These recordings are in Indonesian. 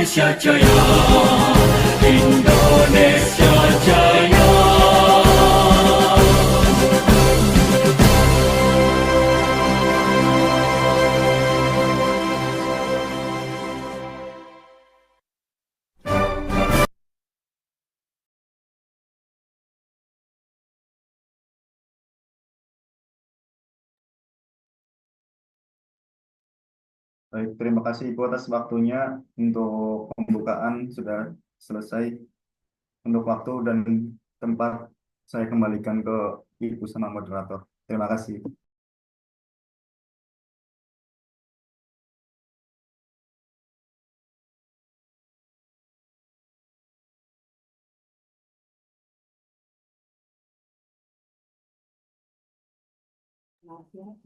Indonesia Jaya, Indonesia Jaya. Baik, terima kasih Ibu atas waktunya. Untuk pembukaan sudah selesai. Untuk waktu dan tempat saya kembalikan ke Ibu sama moderator. Terima kasih.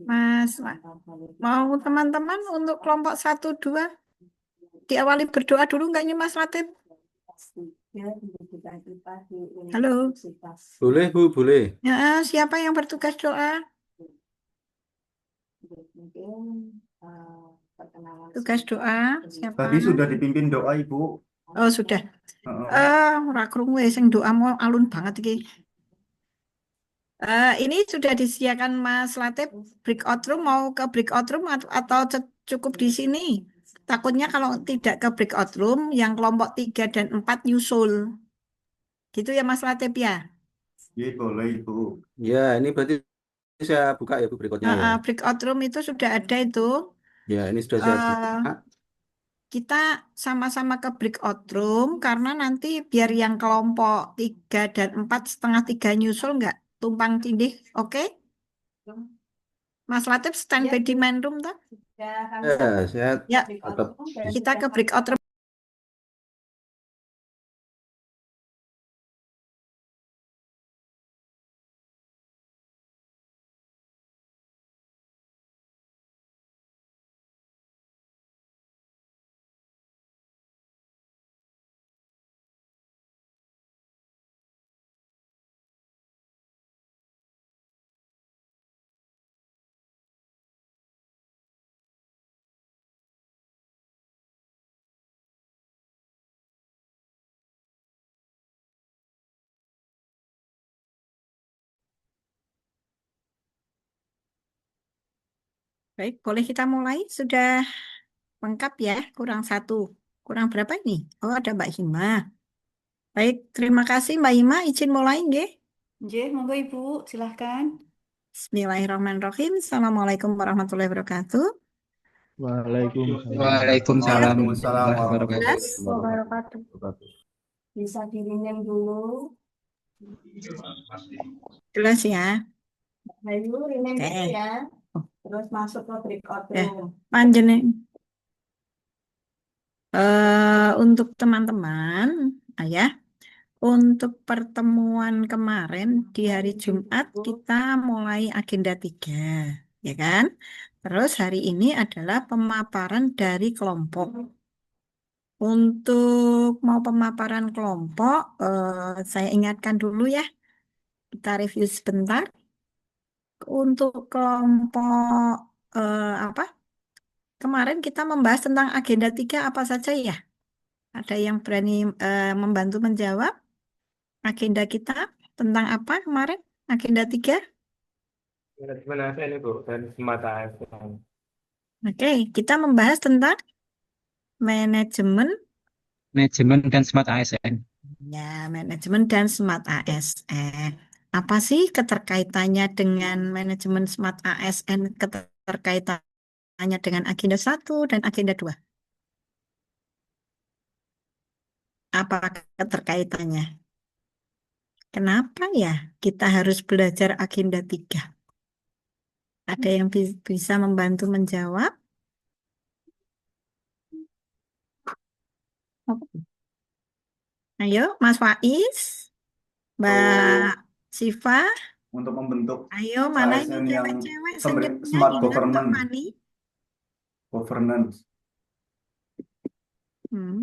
Mas, mau teman-teman untuk kelompok satu 2 diawali berdoa dulu nggak nih Mas Latif? Halo, Boleh, Bu, boleh. ya, siapa yang bertugas doa? Tugas doa siapa? Tadi sudah dipimpin doa Ibu. Oh sudah. Heeh. Ora krungu sing doa mau alun banget iki. Ini sudah disediakan Mas Latif breakout room, mau ke breakout room atau cukup di sini? Takutnya kalau tidak ke breakout room, yang kelompok 3 dan 4 nyusul. Gitu ya Mas Latif ya? Iya, boleh Ibu. Ya, ini berarti saya buka ya, Bu, berikutnya ya. Breakout room itu sudah ada itu. Ya, ini sudah saya buka. Eh, kita sama-sama ke breakout room karena nanti biar yang kelompok 3 dan 4 setengah 3 nyusul nggak tumpang tindih. Oke? Mas Latif standby di main room toh? Ya, saya Ya, tetap di kita ke breakout room. Baik, boleh kita mulai? Sudah lengkap ya, kurang satu. Kurang berapa ini? Oh, ada Mbak Hima. Baik, terima kasih Mbak Hima. Izin mulai nggih? Nggih, monggo Ibu, silahkan. Bismillahirrahmanirrahim. Assalamualaikum warahmatullahi wabarakatuh. Waalaikumsalam. Waalaikumsalam Waalaikumsalam warahmatullahi warahmatullahi wabarakatuh. Jelas? wabarakatuh. Bisa dirinyam dulu. Jelas ya? Ayo, rename dulu Oke. ya. Terus masuk ke breakout Ya, room. panjenengan. Untuk teman-teman, ayah, untuk pertemuan kemarin di hari Jumat kita mulai agenda 3, ya kan? Terus hari ini adalah pemaparan dari kelompok. Untuk mau pemaparan kelompok, saya ingatkan dulu ya, kita review sebentar. Untuk kelompok apa? Kemarin kita membahas tentang agenda 3 apa saja ya? Ada yang berani membantu menjawab? Agenda kita tentang apa kemarin? Agenda 3. Manajemen ASN Ibu dan semata ASN. Oke, kita membahas tentang manajemen, Manajemen dan Smart ASN. ya, manajemen dan smart ASN. Apa sih keterkaitannya dengan manajemen smart ASN, keterkaitannya dengan agenda 1 dan agenda 2? Apa keterkaitannya? Kenapa ya kita harus belajar agenda 3? Ada yang bisa membantu menjawab? Ayo, Mas Faiz, Mbak Untuk Siva, untuk membentuk ayo mana ini ASN yang cewek-cewek senyumnya smart hilang Kak government, Fani? governance. Hmm.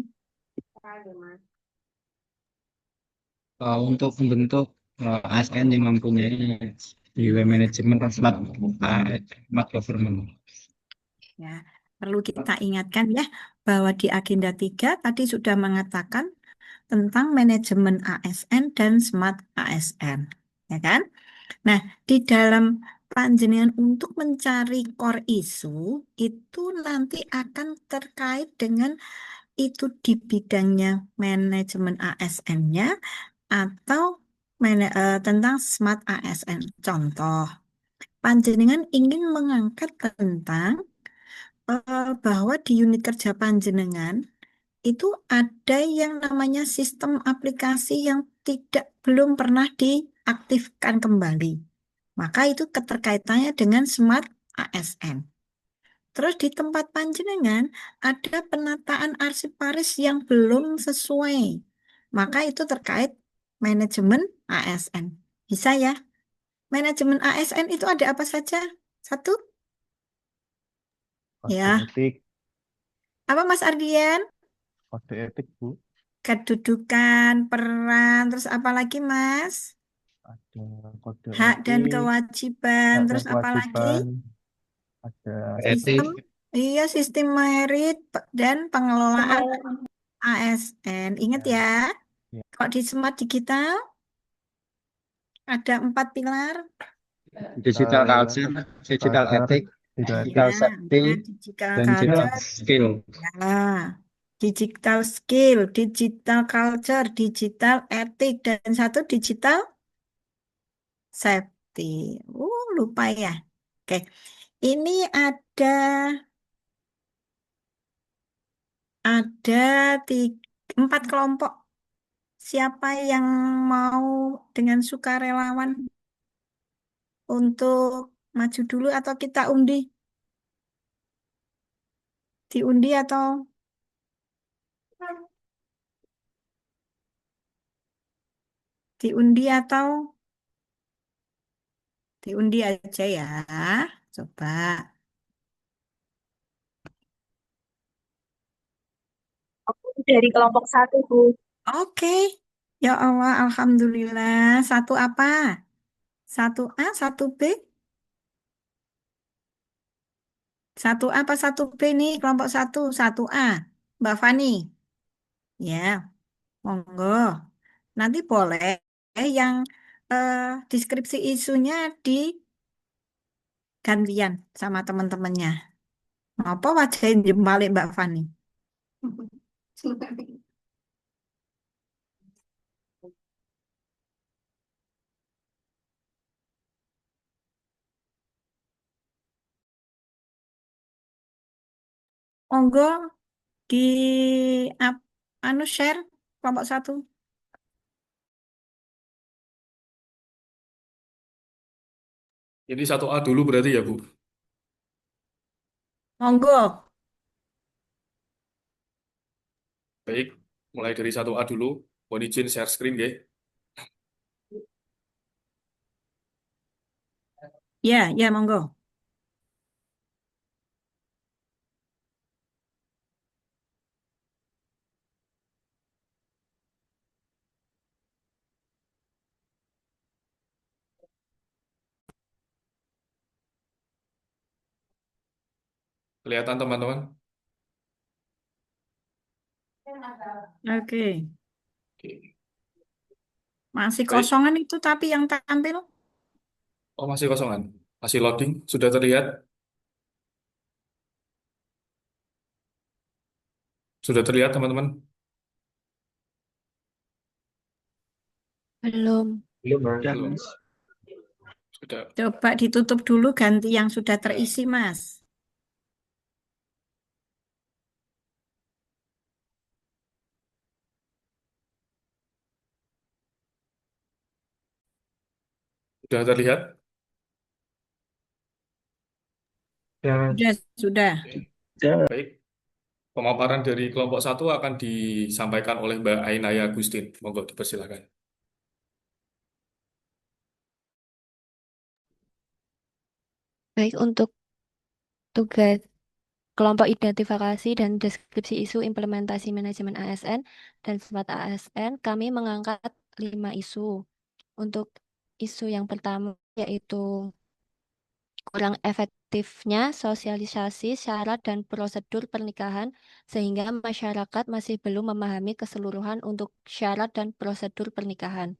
Untuk membentuk ASN yang mempunyai jiwa manajemen dan smart government. Ya, perlu kita ingatkan ya bahwa di agenda 3 tadi sudah mengatakan tentang manajemen ASN dan smart ASN, ya kan? Nah, di dalam panjenengan untuk mencari core issue itu nanti akan terkait dengan itu di bidangnya manajemen ASN-nya atau tentang smart ASN. Contoh, panjenengan ingin mengangkat tentang bahwa di unit kerja panjenengan itu ada yang namanya sistem aplikasi yang belum pernah diaktifkan kembali. Maka itu keterkaitannya dengan Smart ASN. Terus di tempat panjenengan ada penataan arsiparis yang belum sesuai. Maka itu terkait manajemen ASN. Bisa ya? Manajemen ASN itu ada apa saja? Satu, Kode ya. etik, Apa Mas Ardian? kode etik, Bu. Kedudukan, peran, terus apa lagi Mas? Ada kode Hak dan etik, kewajiban, hak dan terus apa lagi? kewajiban, ada Sistem, Etik, iya sistem merit dan pengelolaan ASN. Ingat ya, ya, ya, kok di Smart Digital ada 4 pilar. digital eh, culture, digital culture, ethic, digital digital Ya, safety, digital dan digital culture, skill. ya, digital skill, digital culture, digital etik, dan satu digital safety. Lupa ya. Oke, ini ada 4 kelompok. Siapa yang mau dengan sukarelawan untuk maju dulu atau kita undi? Diundi atau diundi atau diundi aja ya. Coba. Dari kelompok 1, Bu. Oke. Ya Allah, Alhamdulillah. Satu apa? Satu A, satu B? Satu A apa satu B nih? Kelompok satu A. Mbak Fani. Ya, monggo. Nanti boleh yang eh, deskripsi isunya digantian sama teman-temannya. Apa wajahin jempalik Mbak Fani? Monggo di ap- share kelompok 1. Ini 1A dulu berarti ya, Bu? Monggo. Baik, mulai dari 1A dulu. Mohon izin share screen, ya. Ya, ya monggo. Kelihatan, teman-teman? Oke. Oke. Masih Baik. kosongan itu tapi yang tampil. Oh, masih kosongan. Masih loading. Sudah terlihat? Sudah terlihat, teman-teman? Belum. Belum, Mas. Belum. Sudah. Coba ditutup dulu ganti yang sudah terisi, Mas. Sudah terlihat? Ya, Mas. Sudah. Baik. Pemaparan dari kelompok 1 akan disampaikan oleh Mbak Ainaya Agustin. Monggo dipersilakan. Baik, untuk tugas kelompok identifikasi dan deskripsi isu implementasi manajemen ASN dan Smart ASN, kami mengangkat 5 isu. Untuk isu yang pertama yaitu kurang efektifnya sosialisasi syarat dan prosedur pernikahan sehingga masyarakat masih belum memahami keseluruhan untuk syarat dan prosedur pernikahan.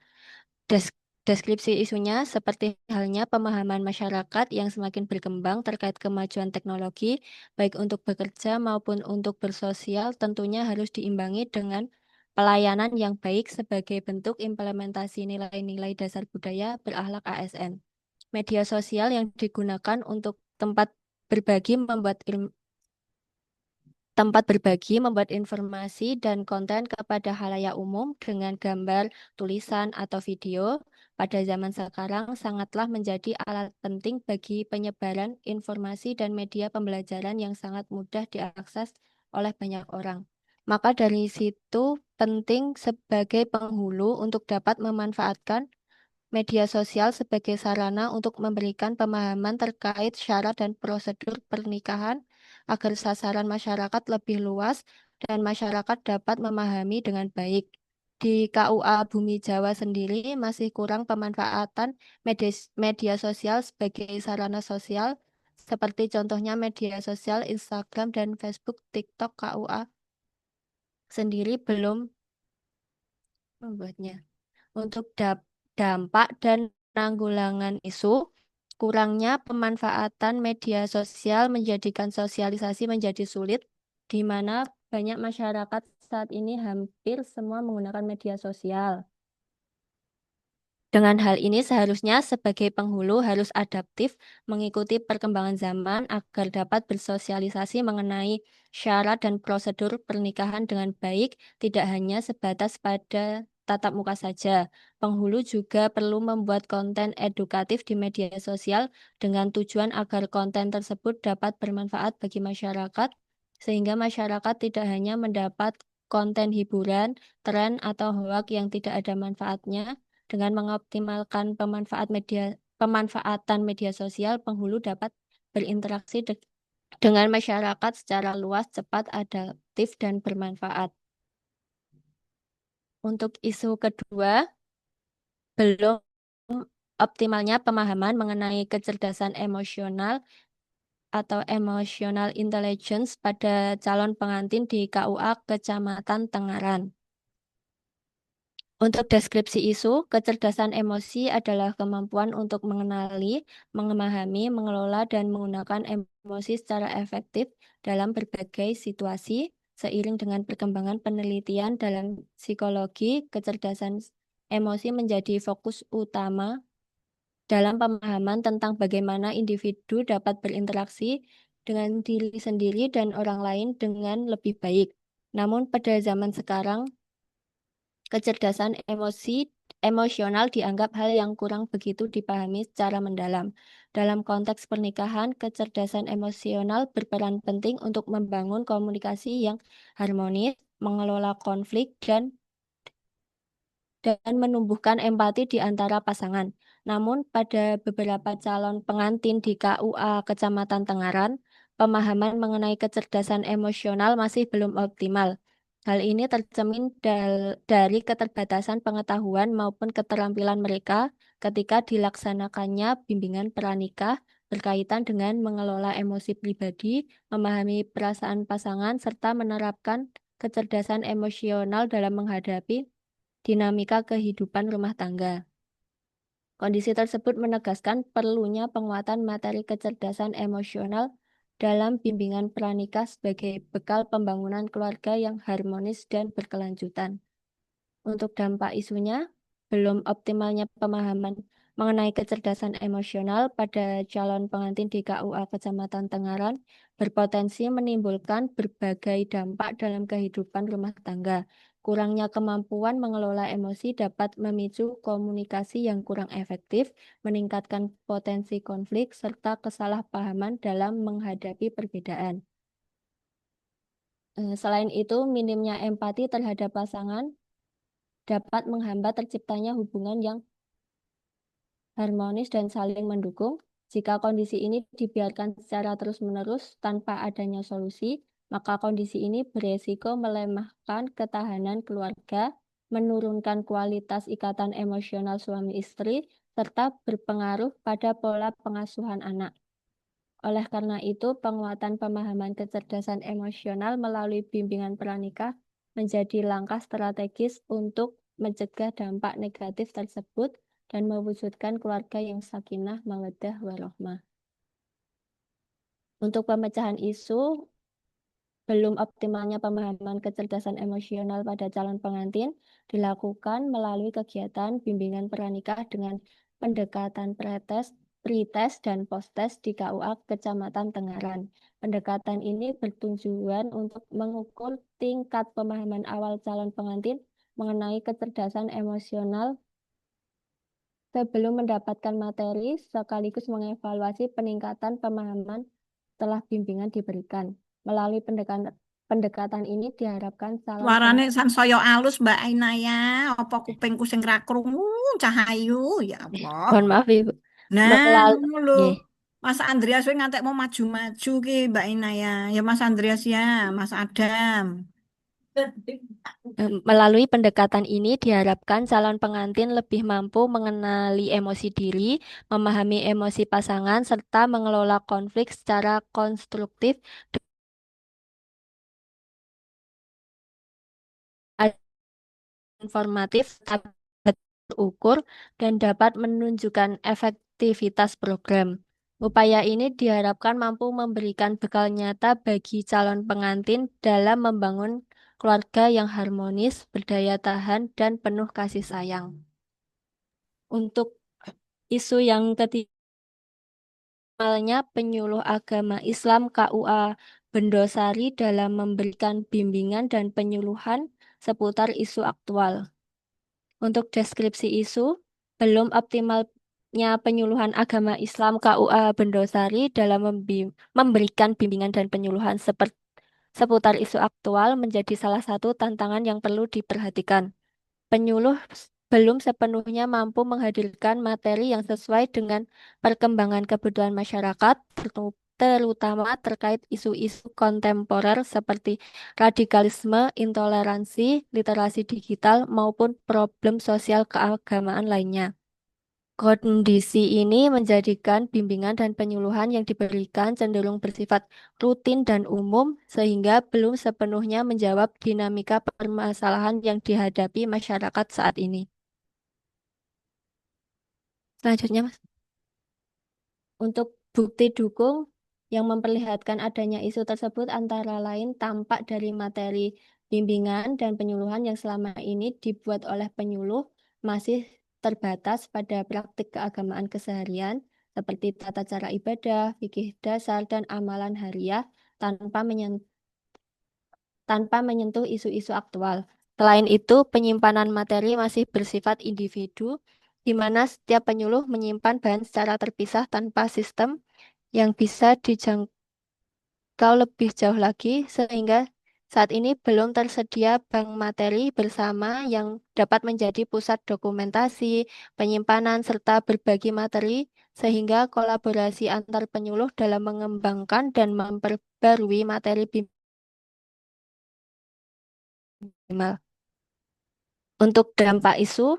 Deskripsi isunya seperti halnya pemahaman masyarakat yang semakin berkembang terkait kemajuan teknologi, baik untuk bekerja maupun untuk bersosial, tentunya harus diimbangi dengan pelayanan yang baik sebagai bentuk implementasi nilai-nilai dasar budaya berakhlak ASN. Media sosial yang digunakan untuk tempat berbagi tempat berbagi, membuat informasi dan konten kepada khalayak umum dengan gambar, tulisan, atau video pada zaman sekarang sangatlah menjadi alat penting bagi penyebaran informasi dan media pembelajaran yang sangat mudah diakses oleh banyak orang. Maka dari situ penting sebagai penghulu untuk dapat memanfaatkan media sosial sebagai sarana untuk memberikan pemahaman terkait syarat dan prosedur pernikahan agar sasaran masyarakat lebih luas dan masyarakat dapat memahami dengan baik. Di KUA Bumi Jawa sendiri masih kurang pemanfaatan media sosial sebagai sarana sosial, seperti contohnya media sosial Instagram dan Facebook. TikTok KUA sendiri belum membuatnya. Untuk dampak dan penanggulangan isu, kurangnya pemanfaatan media sosial menjadikan sosialisasi menjadi sulit, di mana banyak masyarakat saat ini hampir semua menggunakan media sosial. Dengan hal ini seharusnya sebagai penghulu harus adaptif mengikuti perkembangan zaman agar dapat bersosialisasi mengenai syarat dan prosedur pernikahan dengan baik, tidak hanya sebatas pada tatap muka saja. Penghulu juga perlu membuat konten edukatif di media sosial dengan tujuan agar konten tersebut dapat bermanfaat bagi masyarakat, sehingga masyarakat tidak hanya mendapat konten hiburan, tren, atau hoak yang tidak ada manfaatnya. Dengan mengoptimalkan pemanfaatan media sosial, penghulu dapat berinteraksi dengan masyarakat secara luas, cepat, adaptif, dan bermanfaat. Untuk isu kedua, belum optimalnya pemahaman mengenai kecerdasan emosional atau emotional intelligence pada calon pengantin di KUA Kecamatan Tengaran. Untuk deskripsi isu, kecerdasan emosi adalah kemampuan untuk mengenali, memahami, mengelola, dan menggunakan emosi secara efektif dalam berbagai situasi. Seiring dengan perkembangan penelitian dalam psikologi, kecerdasan emosi menjadi fokus utama dalam pemahaman tentang bagaimana individu dapat berinteraksi dengan diri sendiri dan orang lain dengan lebih baik. Namun pada zaman sekarang, kecerdasan emosional dianggap hal yang kurang begitu dipahami secara mendalam. Dalam konteks pernikahan, kecerdasan emosional berperan penting untuk membangun komunikasi yang harmonis, mengelola konflik, dan menumbuhkan empati di antara pasangan. Namun, pada beberapa calon pengantin di KUA Kecamatan Tengaran, pemahaman mengenai kecerdasan emosional masih belum optimal. Hal ini tercermin dari keterbatasan pengetahuan maupun keterampilan mereka ketika dilaksanakannya bimbingan pranikah berkaitan dengan mengelola emosi pribadi, memahami perasaan pasangan, serta menerapkan kecerdasan emosional dalam menghadapi dinamika kehidupan rumah tangga. Kondisi tersebut menegaskan perlunya penguatan materi kecerdasan emosional dalam bimbingan pranikah sebagai bekal pembangunan keluarga yang harmonis dan berkelanjutan. Untuk dampak isunya, belum optimalnya pemahaman mengenai kecerdasan emosional pada calon pengantin di KUA Kecamatan Tengaran berpotensi menimbulkan berbagai dampak dalam kehidupan rumah tangga. Kurangnya kemampuan mengelola emosi dapat memicu komunikasi yang kurang efektif, meningkatkan potensi konflik, serta kesalahpahaman dalam menghadapi perbedaan. Selain itu, minimnya empati terhadap pasangan dapat menghambat terciptanya hubungan yang harmonis dan saling mendukung. Jika kondisi ini dibiarkan secara terus-menerus tanpa adanya solusi, maka kondisi ini beresiko melemahkan ketahanan keluarga, menurunkan kualitas ikatan emosional suami istri, serta berpengaruh pada pola pengasuhan anak. Oleh karena itu, penguatan pemahaman kecerdasan emosional melalui bimbingan pranikah menjadi langkah strategis untuk mencegah dampak negatif tersebut dan mewujudkan keluarga yang sakinah, mawaddah, warahmah. Untuk pemecahan isu, belum optimalnya pemahaman kecerdasan emosional pada calon pengantin dilakukan melalui kegiatan bimbingan pranikah dengan pendekatan pretes Pretest dan Postes di KUA Kecamatan Tengaran. Pendekatan ini bertujuan untuk mengukur tingkat pemahaman awal calon pengantin mengenai kecerdasan emosional sebelum mendapatkan materi, sekaligus mengevaluasi peningkatan pemahaman setelah bimbingan diberikan. Melalui pendekatan ini diharapkan calon Suarane pengantin. sansaya alus Mbak Ainaya, apa kupingku sing ra krungu Cahayu, ya Allah. Mohon maaf Ibu. Nah, Melalui ngono lho. Mas Andreas wis ngantek mau maju-maju ki Mbak Ainaya. Ya Mas Andreas ya, Mas Adam. Melalui pendekatan ini diharapkan calon pengantin lebih mampu mengenali emosi diri, memahami emosi pasangan, serta mengelola konflik secara konstruktif, informatif, dapat terukur, dan dapat menunjukkan efektivitas program. Upaya ini diharapkan mampu memberikan bekal nyata bagi calon pengantin dalam membangun keluarga yang harmonis, berdaya tahan, dan penuh kasih sayang. Untuk isu yang ketiga, penyuluh agama Islam KUA Bendosari dalam memberikan bimbingan dan penyuluhan seputar isu aktual. Untuk deskripsi isu, belum optimalnya penyuluhan agama Islam KUA Bendosari dalam memberikan bimbingan dan penyuluhan seputar isu aktual menjadi salah satu tantangan yang perlu diperhatikan. Penyuluh belum sepenuhnya mampu menghadirkan materi yang sesuai dengan perkembangan kebutuhan masyarakat, terutama terkait isu-isu kontemporer seperti radikalisme, intoleransi, literasi digital, maupun problem sosial keagamaan lainnya. Kondisi ini menjadikan bimbingan dan penyuluhan yang diberikan cenderung bersifat rutin dan umum, sehingga belum sepenuhnya menjawab dinamika permasalahan yang dihadapi masyarakat saat ini. Selanjutnya, Mas. Untuk bukti dukung yang memperlihatkan adanya isu tersebut antara lain tampak dari materi bimbingan dan penyuluhan yang selama ini dibuat oleh penyuluh masih terbatas pada praktik keagamaan keseharian seperti tata cara ibadah, fikih dasar, dan amalan hariah tanpa menyentuh isu-isu aktual. Selain itu, penyimpanan materi masih bersifat individu, di mana setiap penyuluh menyimpan bahan secara terpisah tanpa sistem yang bisa dijangkau lebih jauh lagi, sehingga saat ini belum tersedia bank materi bersama yang dapat menjadi pusat dokumentasi, penyimpanan, serta berbagi materi, sehingga kolaborasi antar penyuluh dalam mengembangkan dan memperbarui materi minimal. Untuk dampak isu,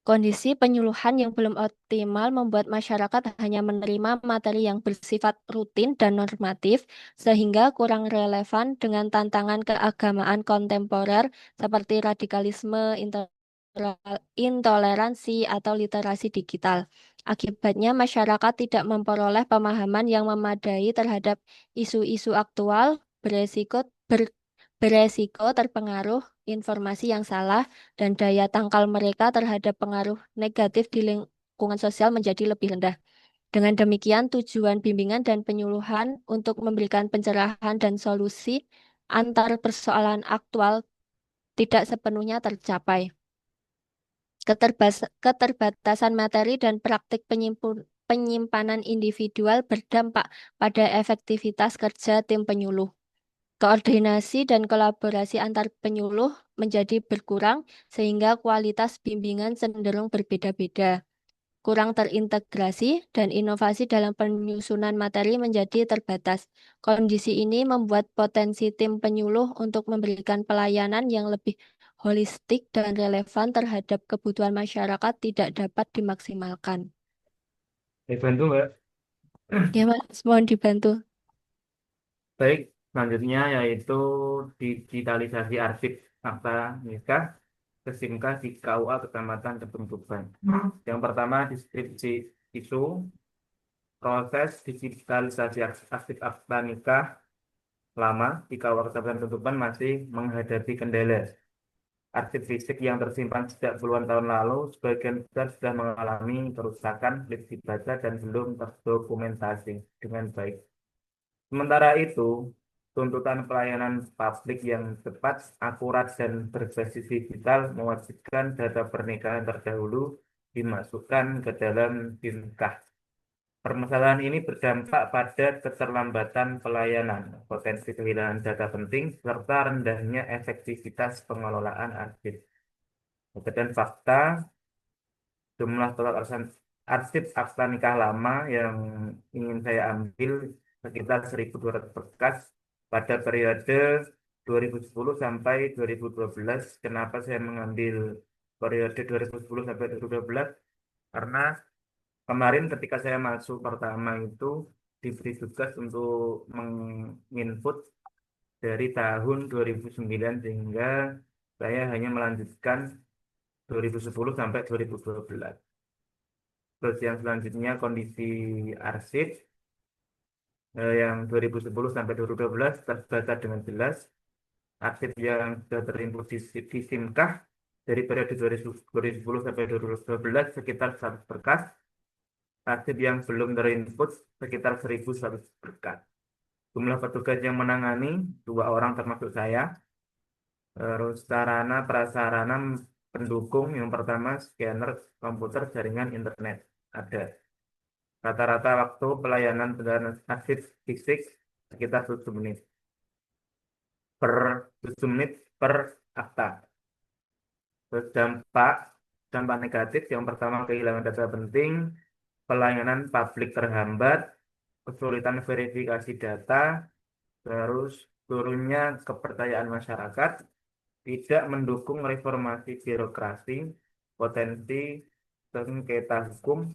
kondisi penyuluhan yang belum optimal membuat masyarakat hanya menerima materi yang bersifat rutin dan normatif, sehingga kurang relevan dengan tantangan keagamaan kontemporer seperti radikalisme, intoleransi, atau literasi digital. Akibatnya, masyarakat tidak memperoleh pemahaman yang memadai terhadap isu-isu aktual, beresiko terpengaruh informasi yang salah, dan daya tangkal mereka terhadap pengaruh negatif di lingkungan sosial menjadi lebih rendah. Dengan demikian, tujuan bimbingan dan penyuluhan untuk memberikan pencerahan dan solusi antar persoalan aktual tidak sepenuhnya tercapai. Keterbatasan materi dan praktik penyimpanan individual berdampak pada efektivitas kerja tim penyuluh. Koordinasi dan kolaborasi antar penyuluh menjadi berkurang sehingga kualitas bimbingan cenderung berbeda-beda. Kurang terintegrasi dan inovasi dalam penyusunan materi menjadi terbatas. Kondisi ini membuat potensi tim penyuluh untuk memberikan pelayanan yang lebih holistik dan relevan terhadap kebutuhan masyarakat tidak dapat dimaksimalkan. Dibantu, Mbak. Ya, Mas, mohon dibantu. Baik, selanjutnya yaitu digitalisasi arsip akta nikah Kesimka di KUA Kecamatan Kedung Tuban. Yang pertama, deskripsi isu, proses digitalisasi arsip akta nikah lama di KUA Kecamatan Kedung Tuban masih menghadapi kendala. arsip fisik yang tersimpan sejak puluhan tahun lalu, sebagian besar sudah mengalami kerusakan, sulit dibaca, dan belum terdokumentasi dengan baik. Sementara itu, tuntutan pelayanan publik yang cepat, akurat, dan berbasis digital mewajibkan data pernikahan terdahulu dimasukkan ke dalam BIMKah. Permasalahan ini berdampak pada keterlambatan pelayanan, potensi kehilangan data penting, serta rendahnya efektivitas pengelolaan arsip. Dan fakta, jumlah total arsip akta nikah lama yang ingin saya ambil sekitar 1.200 berkas pada periode 2010 sampai 2012. Kenapa saya mengambil periode 2010 sampai 2012? Karena kemarin ketika saya masuk pertama itu diberi tugas untuk menginput dari tahun 2009 sehingga saya hanya melanjutkan 2010 sampai 2012. Terus yang selanjutnya kondisi arsip yang 2010 sampai 2012 terbaca dengan jelas. Arsip yang sudah terinput di SIMKah dari periode 2010 sampai 2012 sekitar 100 berkas. Arsip yang belum terinput sekitar 1.100 berkas. Jumlah petugas yang menangani 2 orang termasuk saya. Terus sarana prasarana pendukung yang pertama scanner komputer jaringan internet ada. Rata-rata waktu pelayanan pendataan arsip fisik sekitar 7 menit per 7 menit per akta. Terus dampak negatif yang pertama kehilangan data penting, pelayanan publik terhambat, kesulitan verifikasi data, terus turunnya kepercayaan masyarakat, tidak mendukung reformasi birokrasi, potensi sengketa hukum,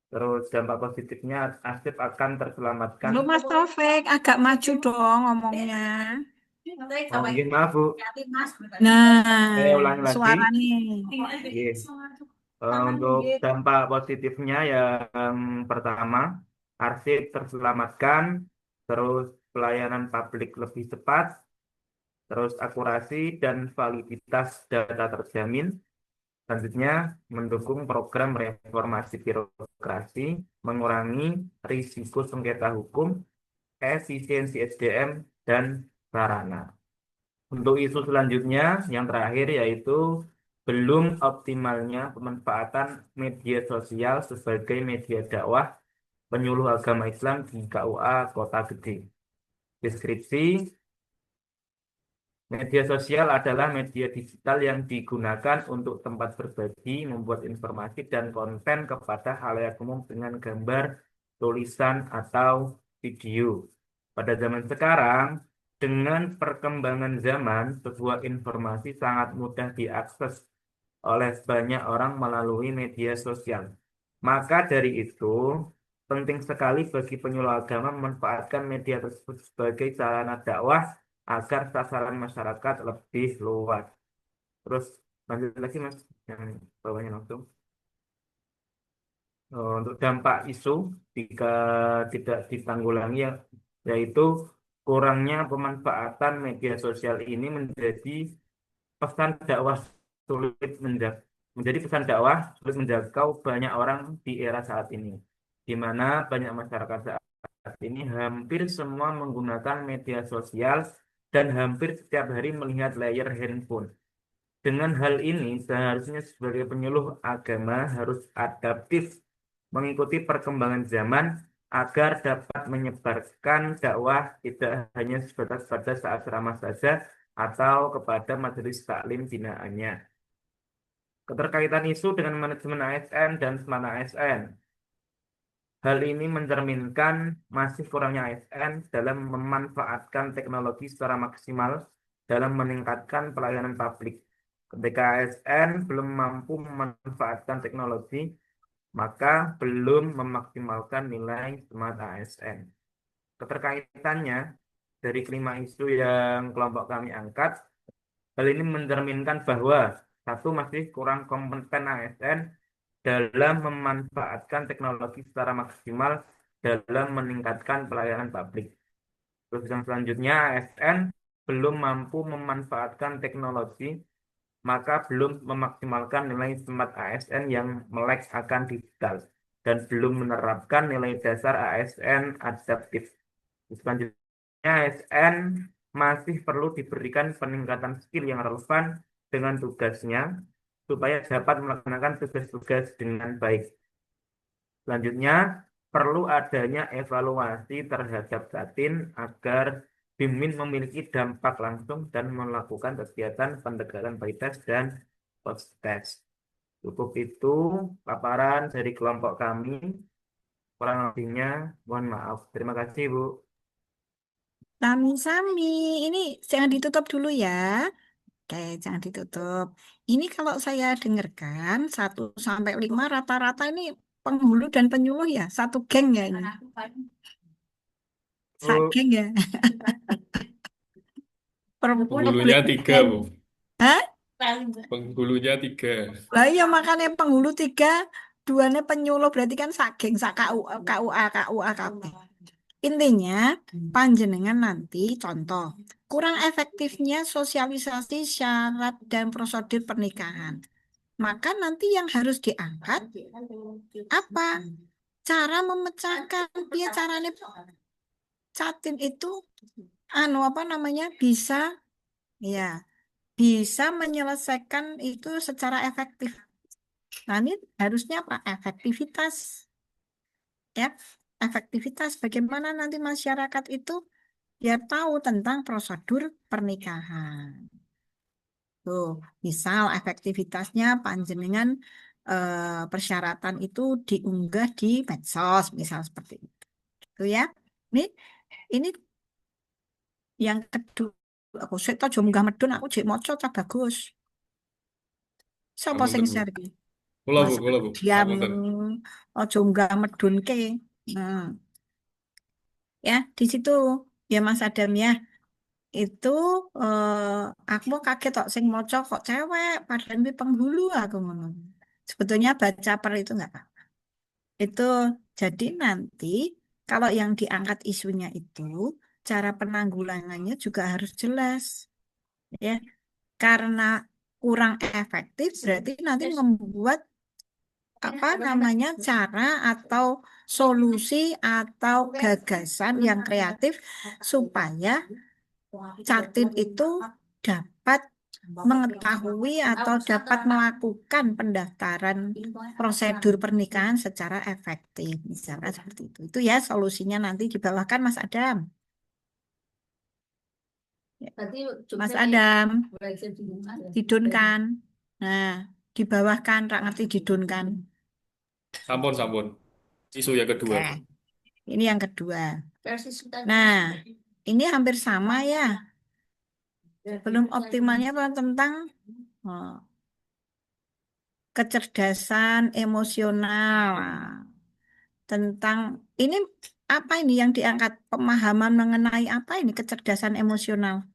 terus dampak positifnya arsip akan terselamatkan. Lu Mas Taufik, agak maju dong ngomongnya. Oh, iya, maaf Bu, Nah, saya ulangi lagi. suara nih. Iya. Untuk dampak positifnya yang pertama, arsip terselamatkan, terus pelayanan publik lebih cepat, terus akurasi dan validitas data terjamin. Selanjutnya, mendukung program reformasi birokrasi, mengurangi risiko sengketa hukum, efisiensi SDM, dan sarana. Untuk isu selanjutnya, yang terakhir yaitu belum optimalnya pemanfaatan media sosial sebagai media dakwah penyuluh agama Islam di KUA Kota Gede. Deskripsi, media sosial adalah media digital yang digunakan untuk tempat berbagi, membuat informasi dan konten kepada khalayak umum dengan gambar, tulisan, atau video. Pada zaman sekarang, dengan perkembangan zaman, sebuah informasi sangat mudah diakses oleh banyak orang melalui media sosial. Maka dari itu, penting sekali bagi penyuluh agama memanfaatkan media tersebut sebagai sarana dakwah agar sasaran masyarakat lebih luas. Terus lanjut lagi Mas, yang bawahnya langsung. Untuk dampak isu jika tidak ditanggulangi yaitu kurangnya pemanfaatan media sosial ini menjadi pesan dakwah sulit menjangkau banyak orang di era saat ini, di mana banyak masyarakat saat ini hampir semua menggunakan media sosial dan hampir setiap hari melihat layar handphone. Dengan hal ini, seharusnya sebagai penyuluh agama harus adaptif mengikuti perkembangan zaman agar dapat menyebarkan dakwah tidak hanya sebatas pada saat ceramah saja atau kepada majelis taklim binaannya. Keterkaitan isu dengan manajemen ASN dan smart ASN. Hal ini mencerminkan masih kurangnya ASN dalam memanfaatkan teknologi secara maksimal dalam meningkatkan pelayanan publik. Ketika ASN belum mampu memanfaatkan teknologi, maka belum memaksimalkan nilai smart ASN. Keterkaitannya dari kelima isu yang kelompok kami angkat, hal ini mencerminkan bahwa satu, masih kurang kompeten ASN dalam memanfaatkan teknologi secara maksimal dalam meningkatkan pelayanan publik. Terus yang selanjutnya, ASN belum mampu memanfaatkan teknologi maka belum memaksimalkan nilai SMART ASN yang melek akan digital dan belum menerapkan nilai dasar ASN adaptif. Selanjutnya, ASN masih perlu diberikan peningkatan skill yang relevan dengan tugasnya supaya dapat melaksanakan tugas-tugas dengan baik. Selanjutnya, perlu adanya evaluasi terhadap Jatin agar BIMWIN memiliki dampak langsung dan melakukan kegiatan pendekatan pre-test dan post-test. Cukup itu paparan dari kelompok kami. Kurang lebihnya, mohon maaf. Terima kasih, Bu. Sami-sami. Ini jangan ditutup dulu ya. Oke, jangan ditutup. Ini kalau saya dengarkan 1 sampai 5 rata-rata ini penghulu dan penyuluh ya, satu geng ya ini. Satu Bu, geng ya. Perempuan Penghulunya 3, geng. Bu. Hah? Penghulunya 3. Lah iya makanya penghulu 3, 2-nya penyuluh berarti kan sak geng, sak KUA kabeh. Intinya, panjenengan nanti contoh, kurang efektifnya sosialisasi syarat dan prosedur pernikahan. Maka nanti yang harus diangkat apa? Cara memecahkan dia caranya Catin itu apa namanya bisa ya bisa menyelesaikan itu secara efektif. Nah, ini harusnya apa? Efektivitas ya. Efektivitas bagaimana nanti masyarakat itu biar tahu tentang prosedur pernikahan. Tuh, misal efektivitasnya panjenengan persyaratan itu diunggah di medsos, misal seperti itu. Gitu ya. Ini yang kedua. Aku sik to aja munggah medun aku jek maca ta bagus. Sapa sing Ngapunten, Bu. share iki? Kula, Bu, Masa kula, Bu. diam Ngapunten. aja munggah medunke. Nah, ya di situ ya Mas Adam ya. Itu aku kaget kok sing maca kok cewek padahal ini penghulu aku ngono. Sebetulnya baca per itu enggak apa. Itu jadi nanti kalau yang diangkat isunya itu cara penanggulangannya juga harus jelas ya. Karena kurang efektif berarti nanti membuat apa namanya cara atau solusi atau gagasan yang kreatif supaya Catin itu dapat mengetahui atau dapat melakukan pendaftaran prosedur pernikahan secara efektif. Misalnya seperti itu. Itu ya solusinya nanti dibawahkan Mas Adam. Ya, Mas Adam, didunkan. Nah, dibawahkan, rak ngerti didunkan. Sampun, sampun. Isu yang kedua. Oke, ini yang kedua. Nah, ini hampir sama ya. Belum optimalnya tentang oh, kecerdasan emosional. Tentang ini apa ini yang diangkat pemahaman mengenai apa ini kecerdasan emosional?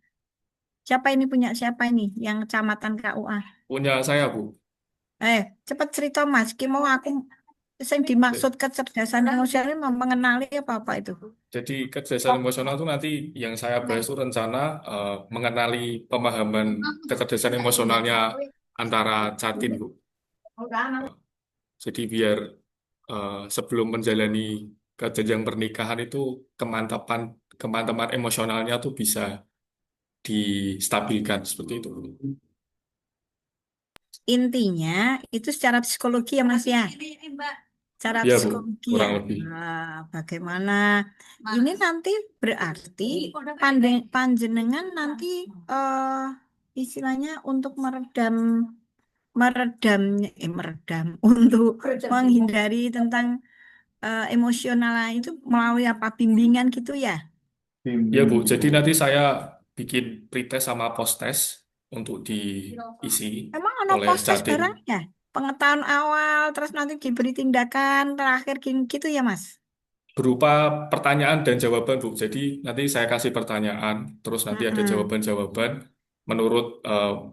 Siapa ini punya siapa ini yang kecamatan KUA? Punya saya, Bu. Cepat cerita Mas. Ki mau aku yang dimaksud kecerdasan emosional ini mengenali apa itu? Jadi kecerdasan emosional itu nanti yang saya bahas itu rencana mengenali pemahaman kecerdasan emosionalnya antara Catin, Bu. Jadi biar sebelum menjalani ke jenjang pernikahan itu kemantapan kemantapan emosionalnya tuh bisa distabilkan seperti itu. Intinya itu secara psikologi ya Mas ya. Secara Ya, Bu, psikologi ya. kurang lebih. Nah, bagaimana ini nanti berarti panjenengan nanti istilahnya untuk meredam meredam untuk menghindari tentang emosional itu melalui apa bimbingan gitu ya. Ya, Bu, Bimbing jadi Bu. nanti saya bikin pretest sama posttest untuk diisi Emang ada oleh proses Catin. barang ya? Pengetahuan awal, terus nanti diberi tindakan terakhir gitu ya, Mas? Berupa pertanyaan dan jawaban, Bu. Jadi nanti saya kasih pertanyaan, terus nanti ada Mm-mm. jawaban-jawaban menurut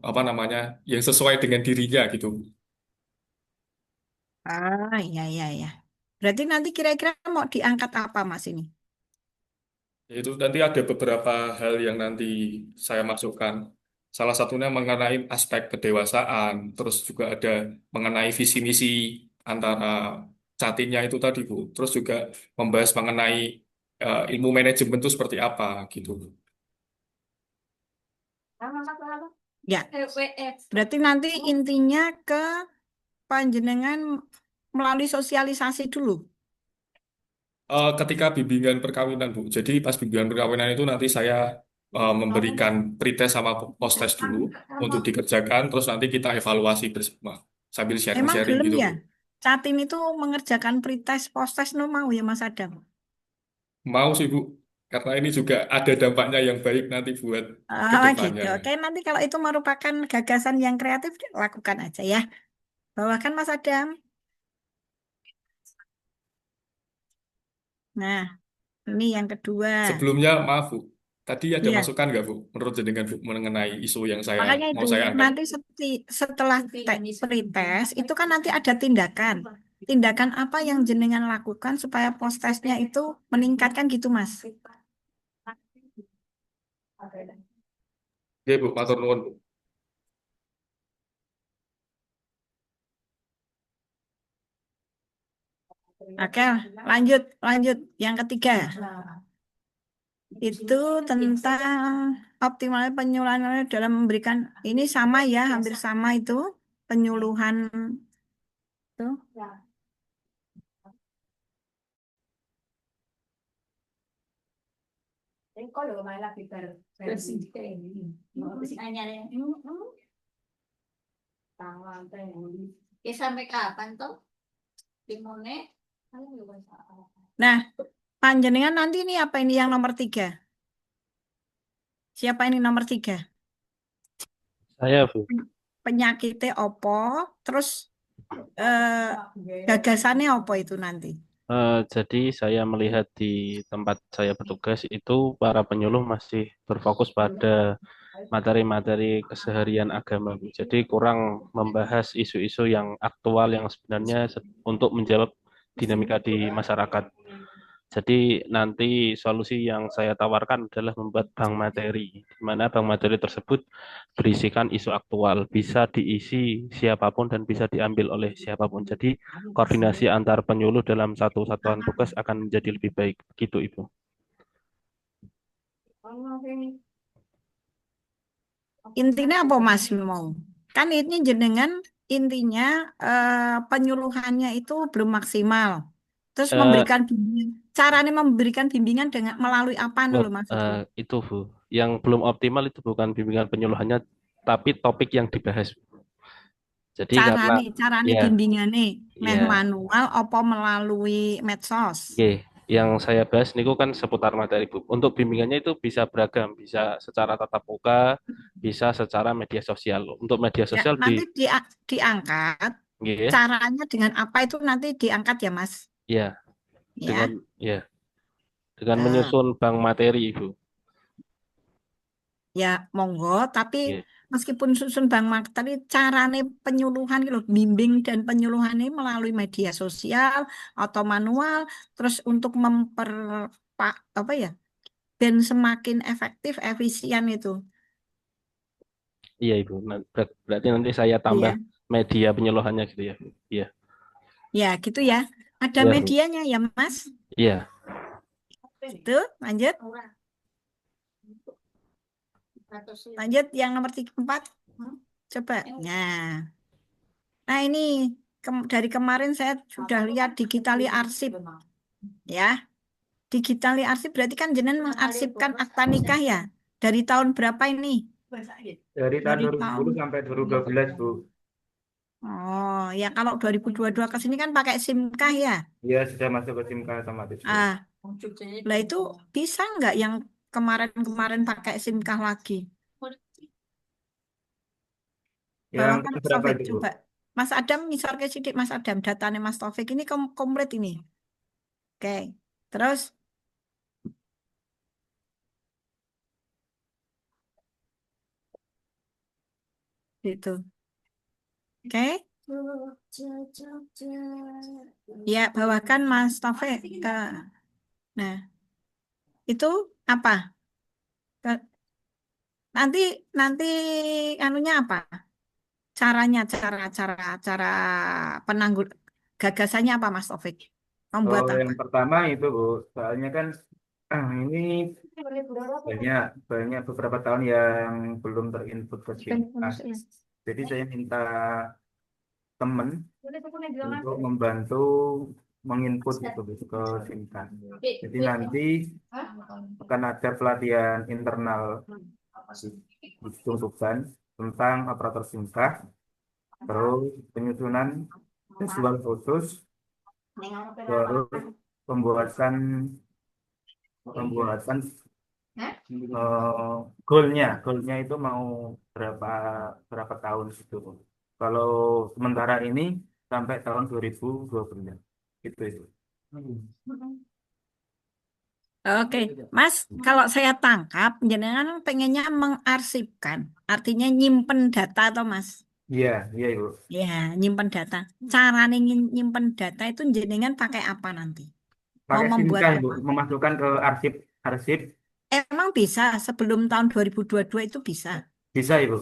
apa namanya yang sesuai dengan dirinya gitu. Ah, iya, iya, iya. Berarti nanti kira-kira mau diangkat apa, Mas ini? Itu nanti ada beberapa hal yang nanti saya masukkan. Salah satunya mengenai aspek kedewasaan, terus juga ada mengenai visi misi antara catinnya itu tadi, Bu. Terus juga membahas mengenai ilmu manajemen itu seperti apa gitu. Ya, berarti nanti intinya ke panjenengan melalui sosialisasi dulu. Ketika bimbingan perkawinan, Bu. Jadi pas bimbingan perkawinan itu nanti saya memberikan pretest sama post-test dulu untuk dikerjakan, terus nanti kita evaluasi bersama sambil Emang sharing-sharing gelem gitu, ya? Bu. Catin itu mengerjakan pretest, post-test no mau ya Mas Adam? Mau sih, Bu. Karena ini juga ada dampaknya yang baik nanti buat ke Oh depannya. gitu. Oke, nanti kalau itu merupakan gagasan yang kreatif, lakukan aja ya. Bawakan Mas Adam. Nah, ini yang kedua. Sebelumnya, maaf, Bu. Tadi ada Iya, masukan nggak, Bu? Menurut jenengan, Bu, mengenai isu yang makanya mau itu saya angkat? nanti setelah pretest itu kan nanti ada tindakan. Tindakan apa yang jenengan lakukan supaya post-testnya itu meningkatkan gitu, Mas? Oke, Bu. Matur nuwun, Bu. Oke, lanjut, lanjut. Yang ketiga, itu tentang optimalnya penyuluhan dalam memberikan, ini sama ya, hampir sama itu, penyuluhan itu. Sampai kapan toh? Timone? Nah, panjenengan nanti ini apa ini yang nomor 3? Siapa ini nomor 3? Saya, Bu. Penyakitnya opo, terus gagasannya opo itu nanti? Jadi saya melihat di tempat saya bertugas itu para penyuluh masih berfokus pada materi-materi keseharian agama, Bu. Jadi kurang membahas isu-isu yang aktual yang sebenarnya untuk menjawab dinamika di masyarakat. Jadi nanti solusi yang saya tawarkan adalah membuat bank materi, di mana bank materi tersebut berisikan isu aktual, bisa diisi siapapun dan bisa diambil oleh siapapun. Jadi koordinasi antar penyuluh dalam satu satuan tugas akan menjadi lebih baik. Begitu, Ibu. Intinya apa Mas mau? Kan ini jenengan intinya penyuluhannya itu belum maksimal. Terus Eh, memberikan bimbingan, caranya memberikan bimbingan dengan melalui apa dulu maksudnya? itu, Bu. Yang belum optimal itu bukan bimbingan penyuluhannya, tapi topik yang dibahas. Jadi karena Carane ya, bimbingannya meh ya, manual apa melalui medsos? oke. Yang saya bahas niku kan seputar materi, Bu. Untuk bimbingannya itu bisa beragam, bisa secara tatap muka, bisa secara media sosial. Untuk media Ya, sosial nanti diangkat. nggih, Caranya dengan apa itu nanti diangkat ya Mas? ya, dengan Ya. ya, dengan Nah, menyusun bank materi, Ibu. ya monggo, tapi Nggih. meskipun susun bank materi, carane penyuluhan gitu, bimbing dan penyuluhan ini melalui media sosial atau manual, terus untuk apa ya, dan semakin efektif, efisien itu. Iya, Ibu. Berarti nanti saya tambah Iya, media penyuluhannya gitu ya, Bu. Iya. ya gitu ya. Ada Iya, Bu. medianya ya Mas. Iya. Itu lanjut. Lanjut yang nomor 4. Coba. Nah ini dari kemarin saya sudah lihat digitali arsip. Ya, digitali arsip berarti kan jenengan mengarsipkan akta nikah ya. Dari tahun berapa ini? Dari tahun Dari 2010 sampai 2012, Bu. Oh, ya kalau 2022 ke sini kan pakai SIMKAH ya. Iya, sudah masuk ke SIMK otomatis, Bu. Lah itu bisa nggak yang kemarin-kemarin pakai SIMKAH lagi? Yang Bawakan Mas berapa Taufik itu, Bu? coba. Mas Adam, misal ke sidik Mas Adam, datanya Mas Taufik ini komplit ini. Oke, terus itu. Oke. Ya, bawakan Mas Taufik. Nah, itu apa? Nanti nanti anunya apa? Caranya, cara penanggul gagasannya apa, Mas Taufik? Membuat Oh, apa? yang pertama itu Bu, soalnya kan ini banyak banyak beberapa tahun yang belum terinput ke Cinta. Jadi saya minta teman untuk membantu menginput itu Bu, ke Cinta. Jadi nanti akan ada pelatihan internal dituntukan tentang operator singkat, terus penyusunan visual khusus, terus pembuatan pembuatan goalnya itu mau berapa berapa tahun gitu. Kalau sementara ini sampai tahun 2029 itu. Oke, Mas, kalau saya tangkap, jenengan pengennya mengarsipkan, artinya nyimpen data atau Mas? Iya, iya Ibu. Ya, nyimpen data. Cara nyimpen data itu jenengan pakai apa nanti? Mau Pakai membuat Sinta Ibu, apa? memasukkan ke arsip arsip Emang bisa sebelum tahun 2022 itu bisa? bisa Ibu.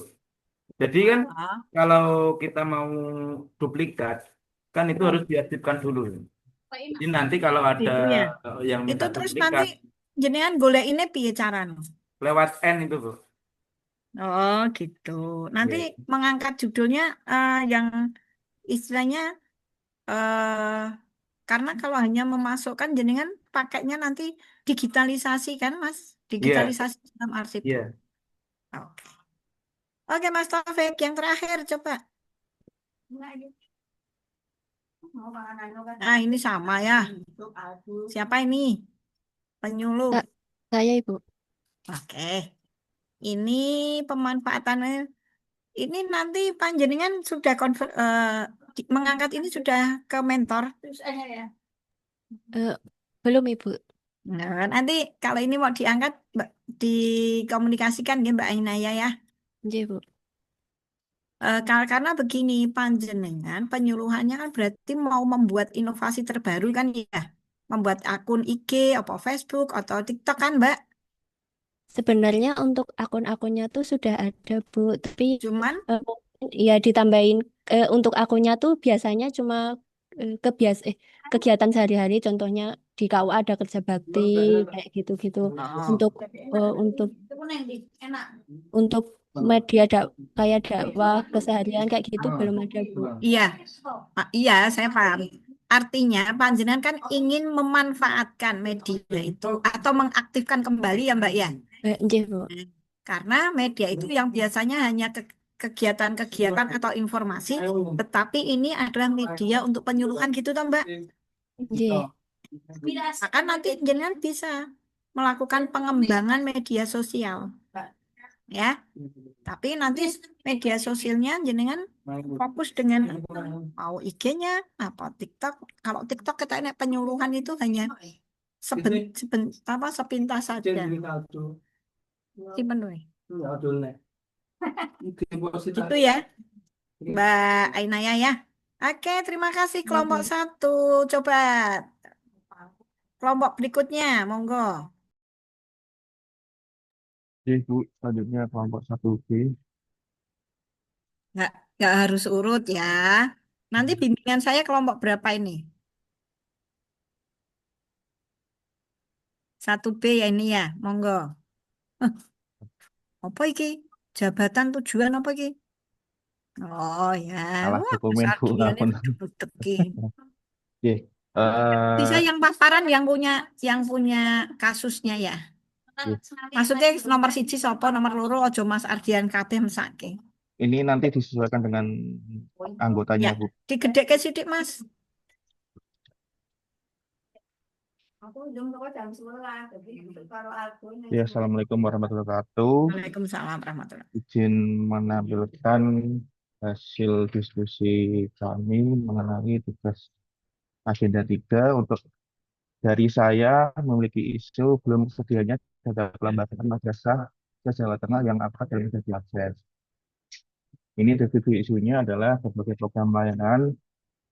Jadi kan Oh, kalau kita mau duplikat kan itu harus diarsipkan dulu. Jadi nanti kalau ada itu ya. yang Itu minta terus nanti duplikat jenengan golek ini piye caranya? lewat N itu Bu. Oh, gitu. Nanti Iya. mengangkat judulnya yang istilahnya eh karena kalau hanya memasukkan jenengan pakainya nanti digitalisasi kan, Mas? Iya, Digitalisasi dalam arsip. iya. Oke. Oke, Mas Taufik, yang terakhir coba. Nah, ini sama ya. Siapa ini? Penyuluh. Kak, saya Ibu. Oke. Ini pemanfaatannya. Ini nanti panjenengan sudah mengangkat ini sudah ke mentor. Eh, belum Ibu. Nah, nanti kalau ini mau diangkat, dikomunikasikan ya Mbak Ainaya ya. Nggih, Bu. Karena begini, panjenengan penyuluhannya kan berarti mau membuat inovasi terbaru kan ya. Membuat akun IG, atau Facebook, atau TikTok kan Mbak. Sebenarnya untuk akun-akunnya tuh sudah ada, Bu. Tapi Cuman, mungkin ya ditambahin untuk akunnya tuh biasanya cuma kegiatan sehari-hari. Contohnya di KUA ada kerja bakti kayak gitu-gitu. oh, Untuk media kayak dakwah keseharian kayak gitu belum ada, Bu. iya, iya saya paham. Artinya panjenengan kan ingin memanfaatkan media itu atau mengaktifkan kembali ya Mbak ya. Nggih, Bu. Karena media itu yang biasanya hanya kegiatan-kegiatan atau informasi, tetapi ini adalah media untuk penyuluhan gitu toh Mbak. Nggih. Maka nanti jenengan bisa melakukan pengembangan media sosial, ya. Tapi nanti media sosialnya jenengan fokus dengan mau IG-nya, apa TikTok. Kalau TikTok kita ini penyuluhan itu hanya sepintas saja. Simpen dulu. Itu ya, Mbak Ainaya ya. Oke, terima kasih kelompok 1. Coba kelompok berikutnya, monggo. Oke, Bu, selanjutnya kelompok 1B. Nggak harus urut ya. Nanti bimbingan saya kelompok berapa ini? 1B ya ini ya, monggo. Apa iki? Jabatan tujuan apa iki? Oh ya, Salah wah dokumen, Bu, sardiannya ngapun. budek-budeki. Oke, Bisa yang paparan yang punya kasusnya ya. Maksudnya nomor 1 sopo, nomor loro ojo Mas Ardian kabeh mesake. ini nanti disesuaikan dengan anggotanya, Ya, Bu. digedeke sidik Mas. Ya, Assalamualaikum warahmatullahi wabarakatuh. Waalaikumsalam warahmatullahi. Izin menampilkan hasil diskusi kami mengenai tugas agenda 3 untuk dari saya memiliki isu belum tersedianya data kelembagaan madrasah se Jawa Tengah yang akan dan bisa diakses. Ini deskripsi isunya adalah berbagai program layanan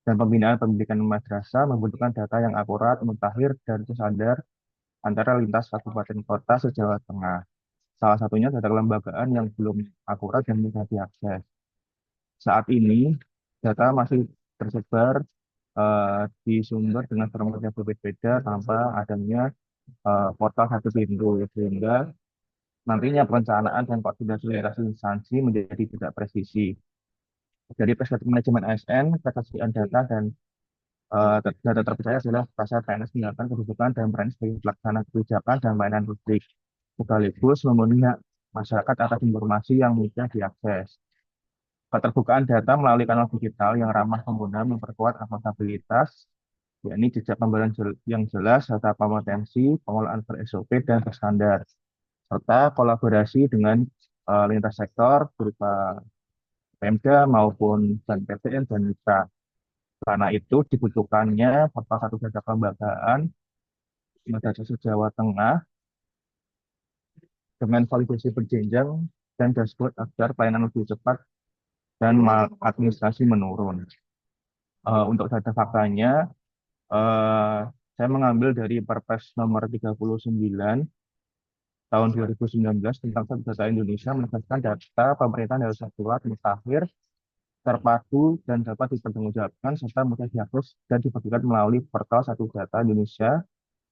dan pembinaan pendidikan madrasah membutuhkan data yang akurat, mutakhir, dan terstandar antara lintas kabupaten kota se Jawa Tengah. Salah satunya data kelembagaan yang belum akurat dan mudah diakses. Saat ini data masih tersebar di sumber dengan format yang berbeda tanpa adanya portal satu pintu, sehingga nantinya perencanaan dan koordinasi lintas instansi menjadi tidak presisi. Dari perspektif manajemen ASN, ketersediaan data dan data terpercaya adalah pasar PNS menjalankan kedudukan dan peran sebagai pelaksana kebijakan dan pelayanan publik, sekaligus memenuhi hak masyarakat atas informasi yang mudah diakses. Keterbukaan data melalui kanal digital yang ramah pengguna memperkuat akuntabilitas, yakni jejak pemberian yang jelas serta kompetensi, pengelolaan ber-SOP dan berstandar, serta kolaborasi dengan lintas sektor berupa Pemda maupun dan PTN dan mitra. Karena itu dibutuhkannya portal satu data kelembagaan Data Jawa Tengah dengan validasi berjenjang dan dashboard agar pelayanan lebih cepat dan administrasi menurun. Untuk data faktanya, saya mengambil dari Perpres nomor 39 tahun 2019 tentang Satu Data Indonesia menegaskan data pemerintahan harus akurat, mutakhir, terpadu, dan dapat dipertanggungjawabkan serta mudah diakses dan dibagikan melalui portal Satu Data Indonesia.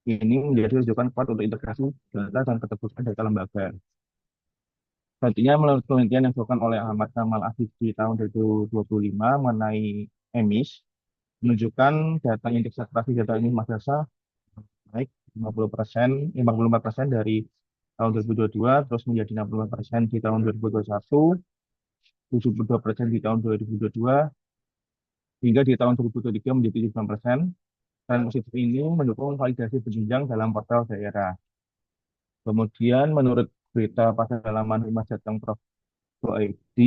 Ini menjadi rujukan kuat untuk integrasi data dan keterbukaan data lembaga. Selanjutnya, menurut penelitian yang dilakukan oleh Ahmad Kamal Afif di tahun 2025 mengenai EMIS, menunjukkan data indeks saturasi data ini madrasah naik 54% dari tahun 2022, terus menjadi 65% di tahun 2021, 72% di tahun 2022, hingga di tahun 2023 menjadi 75%, dan positif ini mendukung validasi berjenjang dalam portal daerah. Kemudian menurut berita pada halaman Humas Jateng Prof.go.id,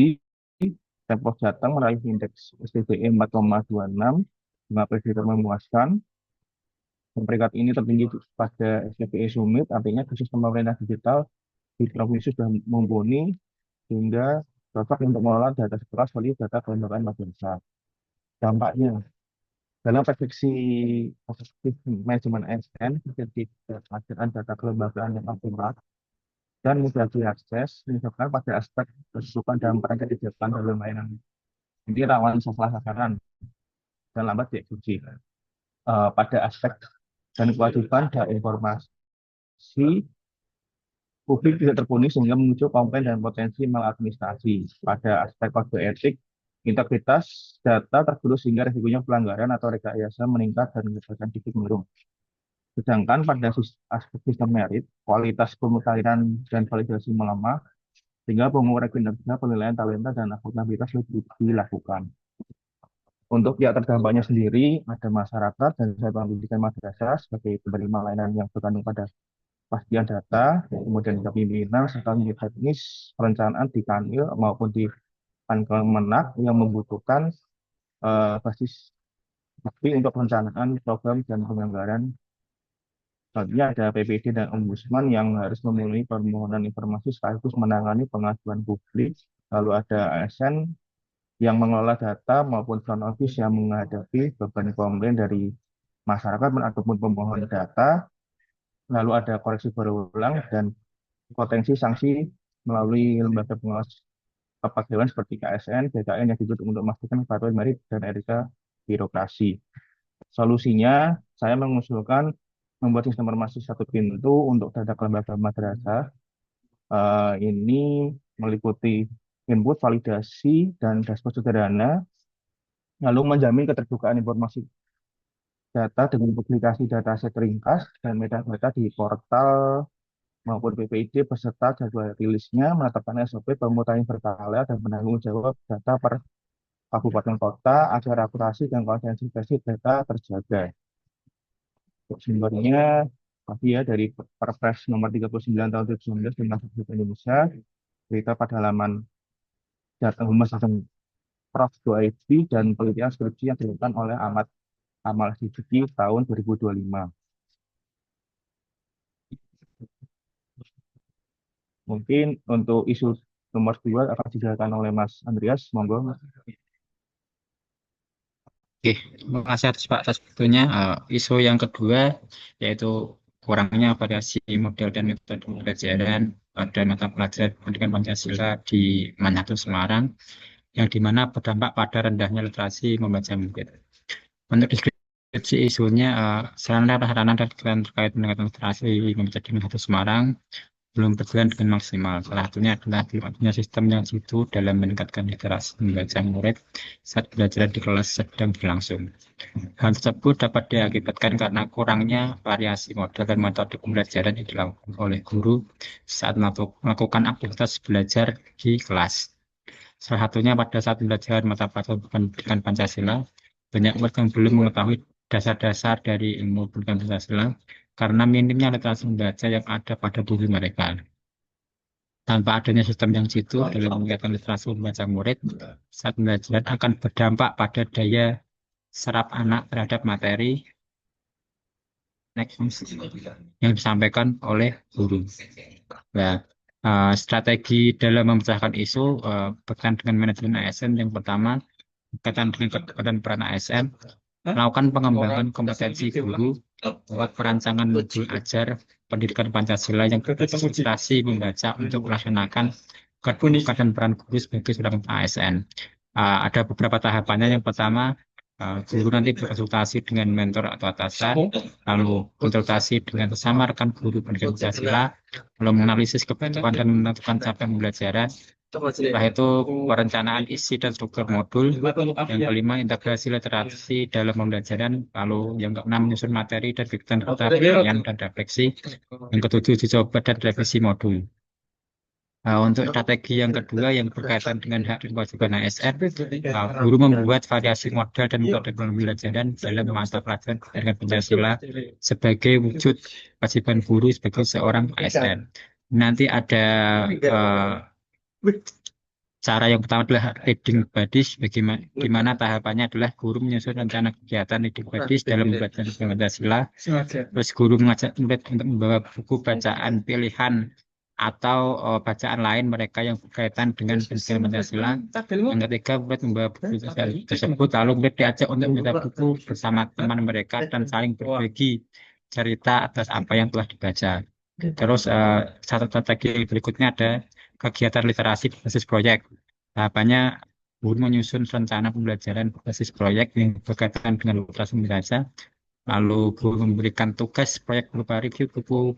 Pemprov Jateng meraih indeks SDGE 4,26 dengan predikat memuaskan. Dan peringkat ini tertinggi pada SDGE Summit, artinya sistem pemerintah digital di provinsi sudah mumpuni sehingga cocok untuk mengelola data sekolah seperti data kelembagaan madrasah. Dampaknya, dalam prediksi manajemen ASN, kehadiran data kelembagaan yang akurat dan mudah diakses, misalkan pada aspek kesusukan dan peran kebijakan dalam layanan ini rawan salah sasaran dan lambat dieksekusi. Pada aspek dan kewajiban dan informasi publik tidak terpenuhi sehingga muncul komplain dan potensi maladministrasi. Pada aspek kode etik, integritas data tergerus sehingga risikonya pelanggaran atau rekayasa meningkat dan menyebabkan titik menurun. Sedangkan pada aspek sistem merit, kualitas pemutahiran dan validasi melemah, sehingga pengukuran kinerja, penilaian talenta, dan akuntabilitas lebih dilakukan. Untuk pihak terdampaknya sendiri, ada masyarakat dan satuan pendidikan madrasah sebagai penerima layanan yang bergantung pada pastian data, kemudian kepemimpinan, serta unit teknis, perencanaan di Kanwil maupun di Kemenak yang membutuhkan basis bukti untuk perencanaan program dan penganggaran. Selanjutnya ada PPD dan Ombudsman yang harus memenuhi permohonan informasi sekaligus menangani pengaduan publik. Lalu ada ASN yang mengelola data maupun front office yang menghadapi beban komplain dari masyarakat ataupun pemohon data. Lalu ada koreksi berulang dan potensi sanksi melalui lembaga pengawas kepegawaian seperti KSN, BKN yang dibutuhkan untuk memastikan kepatuhan merit dan etika birokrasi. Solusinya, saya mengusulkan membuat sistem informasi satu pintu untuk data kelembagaan madrasah. Ini meliputi input, validasi, dan dashboard sederhana, lalu menjamin keterbukaan informasi data dengan publikasi data set ringkas dan metadata di portal maupun PPID beserta jadwal rilisnya, menetapkan SOP pemutahiran berkala dan penanggung jawab data per kabupaten kota agar akurasi dan konsistensi data terjaga. Untuk sumbernya pasti ya dari Perpres nomor 39 tahun 2019 tentang Satu Indonesia, berita pada halaman Jateng Humas Jateng Prof.go.id dan penelitian skripsi yang dilakukan oleh Ahmad Kamal Siddiqi tahun 2025. Mungkin untuk isu nomor 2 akan dijelaskan oleh Mas Andreas, monggo. Oke, terima kasih atas Pak atas waktunya. Isu yang kedua yaitu kurangnya variasi model dan metode pembelajaran pada mata pelajaran pendidikan Pancasila di Manado Semarang, yang dimana berdampak pada rendahnya literasi membaca murid. Untuk deskripsi isunya, sarana-prasarana dan kegiatan terkait peningkatan literasi membaca di Manado Semarang belum berjalan dengan maksimal. Salah satunya adalah belum adanya sistem yang jitu dalam meningkatkan literasi membaca murid saat pembelajaran di kelas sedang berlangsung. Hal tersebut dapat diakibatkan karena kurangnya variasi model dan metode pembelajaran yang dilakukan oleh guru saat melakukan aktivitas belajar di kelas. Salah satunya pada saat pembelajaran mata pelajaran pendidikan Pancasila, banyak murid yang belum mengetahui dasar-dasar dari ilmu pendidikan Pancasila karena minimnya literasi membaca yang ada pada diri mereka. Tanpa adanya sistem yang jitu dalam meningkatkan literasi membaca murid, saat pembelajaran akan berdampak pada daya serap anak terhadap materi yang disampaikan oleh guru. Nah, strategi dalam memecahkan isu berkaitan dengan manajemen ASN yang pertama, berkaitan dengan keterlibatan peran ASN, melakukan pengembangan kompetensi guru lewat perancangan modul ajar pendidikan Pancasila yang berkonsentrasi membaca untuk melaksanakan keterlibatan dan peran guru sebagai seorang ASN. Ada beberapa tahapannya. Yang pertama, guru nanti berkonsultasi dengan mentor atau atasan, lalu konsultasi dengan sesama rekan guru pendidikan Pancasila, lalu menganalisis kebutuhan dan menentukan capaian pembelajaran. Setelah itu perencanaan isi dan struktur modul. Yang kelima, integrasi literasi dalam pembelajaran. Lalu yang keenam, menyusun materi dan kegiatan penelitian dan refleksi. Yang ketujuh, uji coba dan revisi modul. Untuk strategi yang kedua yang berkaitan dengan hak dan kewajiban ASN, guru membuat variasi model dan metode pembelajaran dalam mata pelajaran pendidikan Pancasila sebagai wujud kewajiban guru sebagai seorang ASN. Nanti ada cara yang pertama adalah reading buddies, di mana tahapannya adalah guru menyusun rencana kegiatan reading buddies dalam pembelajaran Pancasila. Terus guru mengajak murid untuk membawa buku bacaan pilihan atau bacaan lain mereka yang berkaitan dengan pendidikan Pancasila. Yang ketiga, murid membawa buku tersebut, lalu murid diajak untuk membaca buku bersama teman mereka dan saling berbagi cerita atas apa yang telah dibaca. Terus satu strategi berikutnya ada kegiatan literasi berbasis proyek. Tahapannya, guru menyusun rencana pembelajaran berbasis proyek yang berkaitan dengan literasi membaca. Lalu guru memberikan tugas proyek berupa review buku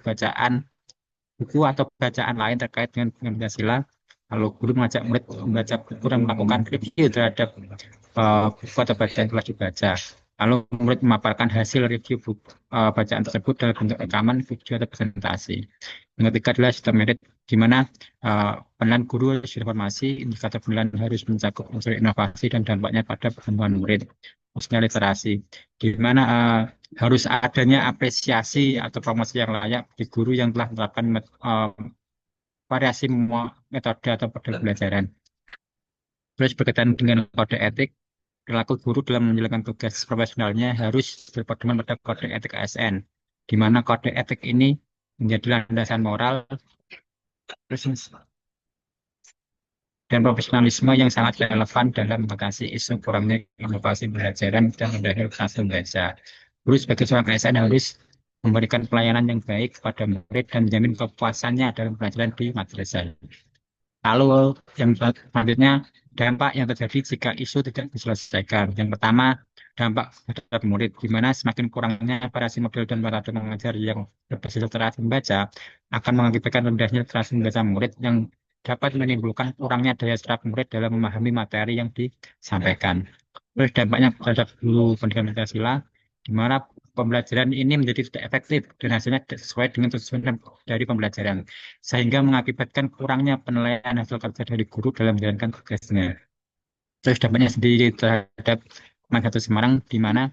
atau bacaan lain terkait dengan Pancasila. Lalu guru mengajak murid membaca buku dan melakukan review terhadap buku atau bacaan yang telah dibaca. Lalu murid memaparkan hasil review buku, bacaan tersebut dalam bentuk rekaman, video, atau presentasi. Yang ketiga adalah sistem merit, di mana penilaian guru harus diinformasi, indikator penilaian harus mencakup unsur inovasi dan dampaknya pada perkembangan murid, khususnya literasi, di mana harus adanya apresiasi atau promosi yang layak di guru yang telah menerapkan variasi metode atau metode pembelajaran. Terus berkaitan dengan kode etik, perilaku guru dalam menjalankan tugas profesionalnya harus berpedoman pada kode etik ASN, di mana kode etik ini menjadi landasan moral dan profesionalisme yang sangat relevan dalam mengatasi isu kurangnya inovasi pembelajaran dan rendahnya literasi membaca. Guru sebagai seorang ASN harus memberikan pelayanan yang baik kepada murid dan menjamin kepuasannya dalam pelajaran di madrasah. Lalu yang selanjutnya, dampak yang terjadi jika isu tidak diselesaikan. Yang pertama, dampak terhadap murid, di mana semakin kurangnya variasi model dan metode mengajar yang berbasis literasi membaca akan mengakibatkan rendahnya literasi membaca murid yang dapat menimbulkan kurangnya daya serap murid dalam memahami materi yang disampaikan. Terus dampaknya terhadap guru pendidikan Pancasila, di mana pembelajaran ini menjadi tidak efektif dan hasilnya tidak sesuai dengan tujuan dari pembelajaran, sehingga mengakibatkan kurangnya penilaian hasil kerja dari guru dalam menjalankan tugasnya. Terus dampaknya sendiri terhadap Manado Semarang, di mana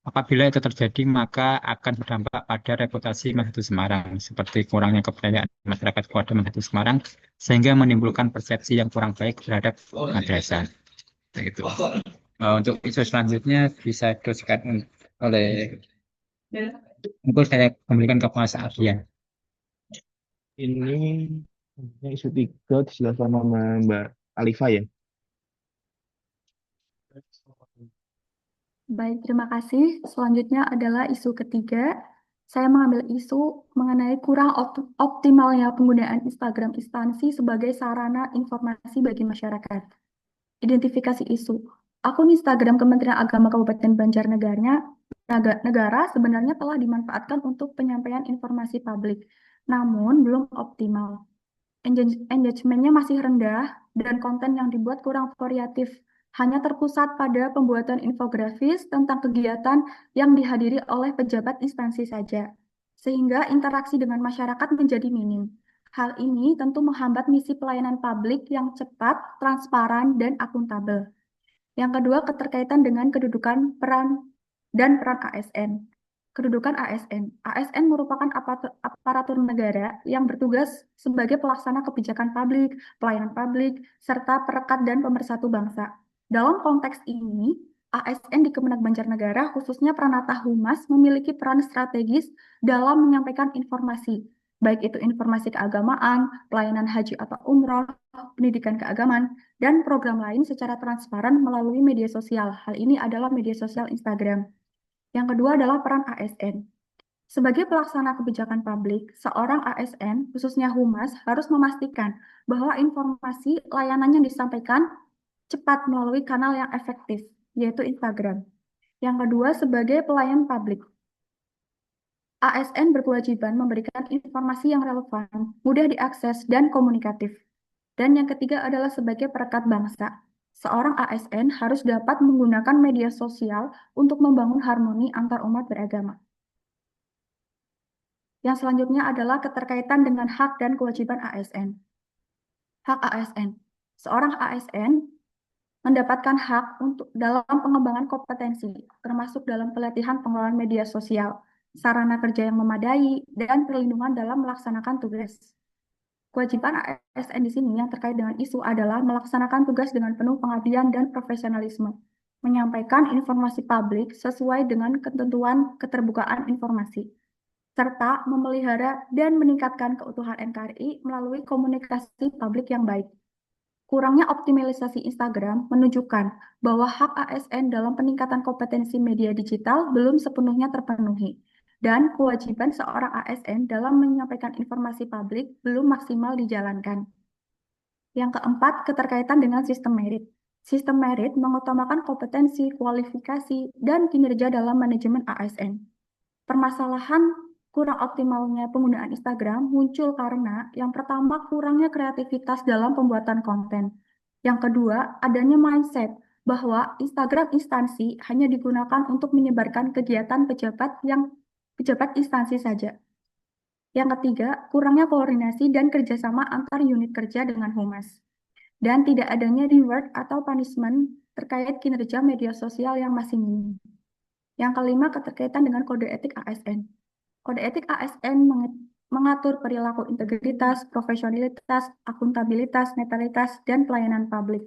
apabila itu terjadi maka akan berdampak pada reputasi Manado Semarang, seperti kurangnya kepercayaan masyarakat kepada Manado Semarang, sehingga menimbulkan persepsi yang kurang baik terhadap madrasah. Itu. Untuk isu selanjutnya bisa diteruskan oleh mungkin saya kembalikan ke Mas Ardian. Ini isu 3 dijelaskan sama Mbak Alifa ya. Baik, terima kasih. Selanjutnya adalah isu ketiga. saya mengambil isu mengenai kurang optimalnya penggunaan Instagram instansi sebagai sarana informasi bagi masyarakat. Identifikasi isu. Akun Instagram Kementerian Agama Kabupaten Banjarnegara sebenarnya telah dimanfaatkan untuk penyampaian informasi publik, namun belum optimal. Engagementnya masih rendah dan konten yang dibuat kurang variatif, hanya terpusat pada pembuatan infografis tentang kegiatan yang dihadiri oleh pejabat instansi saja, sehingga interaksi dengan masyarakat menjadi minim. Hal ini tentu menghambat misi pelayanan publik yang cepat, transparan, dan akuntabel. Yang kedua, keterkaitan dengan kedudukan peran ASN. Kedudukan ASN. ASN merupakan aparatur negara yang bertugas sebagai pelaksana kebijakan publik, pelayanan publik, serta perekat dan pemersatu bangsa. Dalam konteks ini, ASN di Kemenag Banjarnegara, khususnya Pranata Humas, memiliki peran strategis dalam menyampaikan informasi, baik itu informasi keagamaan, pelayanan haji atau umroh, pendidikan keagamaan, dan program lain secara transparan melalui media sosial. Hal ini adalah media sosial Instagram. Yang kedua adalah peran ASN. Sebagai pelaksana kebijakan publik, seorang ASN, khususnya humas, harus memastikan bahwa informasi layanannya disampaikan cepat melalui kanal yang efektif, yaitu Instagram. Yang kedua, sebagai pelayan publik, ASN berkewajiban memberikan informasi yang relevan, mudah diakses, dan komunikatif. Dan yang ketiga adalah sebagai perekat bangsa. Seorang ASN harus dapat menggunakan media sosial untuk membangun harmoni antar umat beragama. Yang selanjutnya adalah keterkaitan dengan hak dan kewajiban ASN. Hak ASN. Seorang ASN mendapatkan hak untuk dalam pengembangan kompetensi, termasuk dalam pelatihan pengelolaan media sosial, sarana kerja yang memadai, dan perlindungan dalam melaksanakan tugas. Kewajiban ASN di sini yang terkait dengan isu adalah melaksanakan tugas dengan penuh pengabdian dan profesionalisme, menyampaikan informasi publik sesuai dengan ketentuan keterbukaan informasi, serta memelihara dan meningkatkan keutuhan NKRI melalui komunikasi publik yang baik. Kurangnya optimalisasi Instagram menunjukkan bahwa hak ASN dalam peningkatan kompetensi media digital belum sepenuhnya terpenuhi, dan kewajiban seorang ASN dalam menyampaikan informasi publik belum maksimal dijalankan. Yang keempat, keterkaitan dengan sistem merit. Sistem merit mengutamakan kompetensi, kualifikasi, dan kinerja dalam manajemen ASN. Permasalahan kurang optimalnya penggunaan Instagram muncul karena yang pertama kurangnya kreativitas dalam pembuatan konten. Yang kedua, adanya mindset bahwa Instagram instansi hanya digunakan untuk menyebarkan kegiatan pejabat instansi saja. Yang ketiga, kurangnya koordinasi dan kerjasama antar unit kerja dengan humas. Dan tidak adanya reward atau punishment terkait kinerja media sosial yang masih minim. Yang kelima, keterkaitan dengan kode etik ASN. Kode etik ASN mengatur perilaku integritas, profesionalitas, akuntabilitas, netralitas, dan pelayanan publik.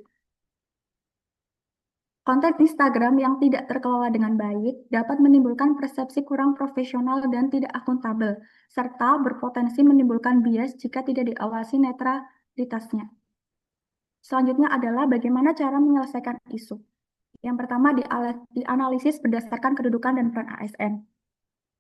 Konten Instagram yang tidak terkelola dengan baik dapat menimbulkan persepsi kurang profesional dan tidak akuntabel, serta berpotensi menimbulkan bias jika tidak diawasi netralitasnya. Selanjutnya adalah bagaimana cara menyelesaikan isu. Yang pertama, dianalisis berdasarkan kedudukan dan peran ASN.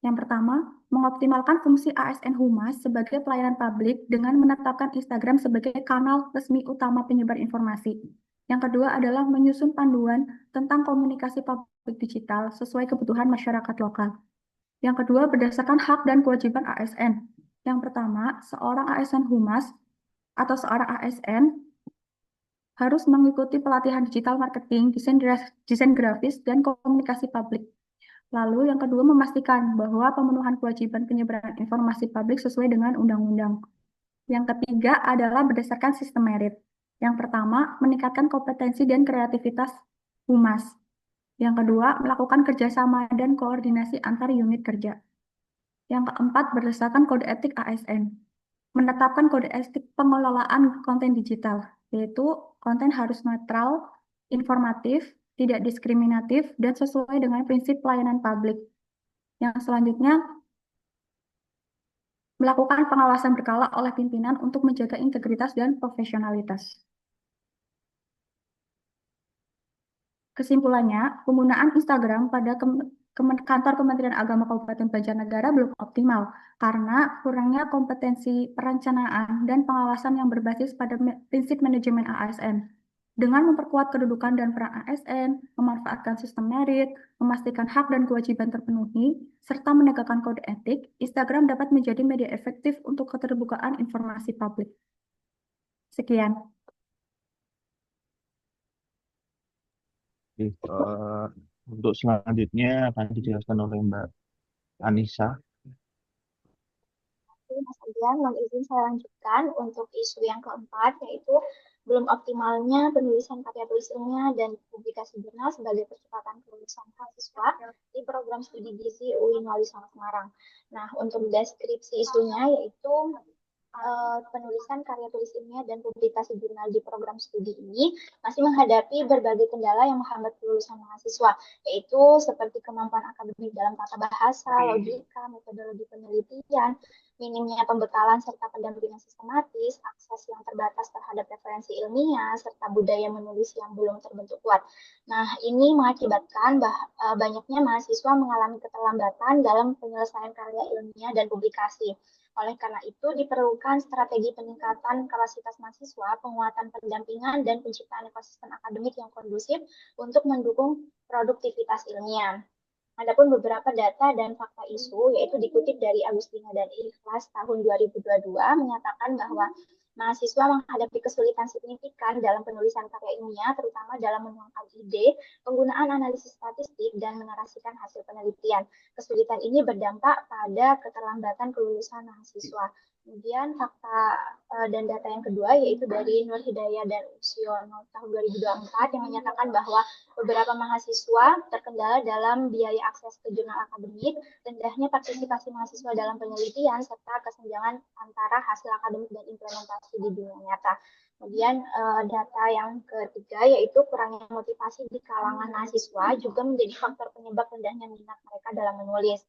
Yang pertama, mengoptimalkan fungsi ASN Humas sebagai pelayanan publik dengan menetapkan Instagram sebagai kanal resmi utama penyebar informasi. Yang kedua adalah menyusun panduan tentang komunikasi publik digital sesuai kebutuhan masyarakat lokal. Yang kedua, berdasarkan hak dan kewajiban ASN. Yang pertama, seorang ASN Humas atau seorang ASN harus mengikuti pelatihan digital marketing, desain grafis, dan komunikasi publik. Lalu yang kedua, memastikan bahwa pemenuhan kewajiban penyebaran informasi publik sesuai dengan undang-undang. Yang ketiga adalah berdasarkan sistem merit. Yang pertama, meningkatkan kompetensi dan kreativitas humas. Yang kedua, melakukan kerjasama dan koordinasi antar unit kerja. Yang keempat, berdasarkan kode etik ASN. Menetapkan kode etik pengelolaan konten digital, yaitu konten harus netral, informatif, tidak diskriminatif, dan sesuai dengan prinsip pelayanan publik. Yang selanjutnya, melakukan pengawasan berkala oleh pimpinan untuk menjaga integritas dan profesionalitas. Kesimpulannya, penggunaan Instagram pada Kantor Kementerian Agama Kabupaten Banjarnegara belum optimal karena kurangnya kompetensi perencanaan dan pengawasan yang berbasis pada prinsip manajemen ASN. Dengan memperkuat kedudukan dan peran ASN, memanfaatkan sistem merit, memastikan hak dan kewajiban terpenuhi, serta menegakkan kode etik, Instagram dapat menjadi media efektif untuk keterbukaan informasi publik. Sekian. Oke, untuk selanjutnya akan dijelaskan oleh Mbak Anissa. Mas Adrian, mohon izin saya lanjutkan untuk isu yang keempat, yaitu belum optimalnya penulisan karya tulis ilmiah dan publikasi jurnal sebagai percepatan kelulusan mahasiswa di program studi gizi UIN Wali Songo Semarang. Nah, untuk deskripsi isunya yaitu penulisan karya tulis ilmiah dan publikasi jurnal di program studi ini masih menghadapi berbagai kendala yang menghambat kelulusan mahasiswa, yaitu seperti kemampuan akademik dalam tata bahasa, logika, metodologi penelitian, minimnya pembekalan serta pendampingan sistematis, akses yang terbatas terhadap referensi ilmiah, serta budaya menulis yang belum terbentuk kuat. Nah, ini mengakibatkan banyaknya mahasiswa mengalami keterlambatan dalam penyelesaian karya ilmiah dan publikasi. Oleh karena itu, diperlukan strategi peningkatan kapasitas mahasiswa, penguatan pendampingan, dan penciptaan ekosistem akademik yang kondusif untuk mendukung produktivitas ilmiah. Adapun beberapa data dan fakta isu, yaitu dikutip dari Agustina dan Ikhlas tahun 2022, menyatakan bahwa mahasiswa menghadapi kesulitan signifikan dalam penulisan karya ilmiah, terutama dalam menuangkan ide, penggunaan analisis statistik, dan menarasikan hasil penelitian. Kesulitan ini berdampak pada keterlambatan kelulusan mahasiswa. Kemudian fakta dan data yang kedua yaitu dari Nur Hidayah dan Usiono tahun 2024 yang menyatakan bahwa beberapa mahasiswa terkendala dalam biaya akses ke jurnal akademik, rendahnya partisipasi mahasiswa dalam penelitian, serta kesenjangan antara hasil akademik dan implementasi di dunia nyata. Kemudian data yang ketiga yaitu kurangnya motivasi di kalangan mahasiswa juga menjadi faktor penyebab rendahnya minat mereka dalam menulis.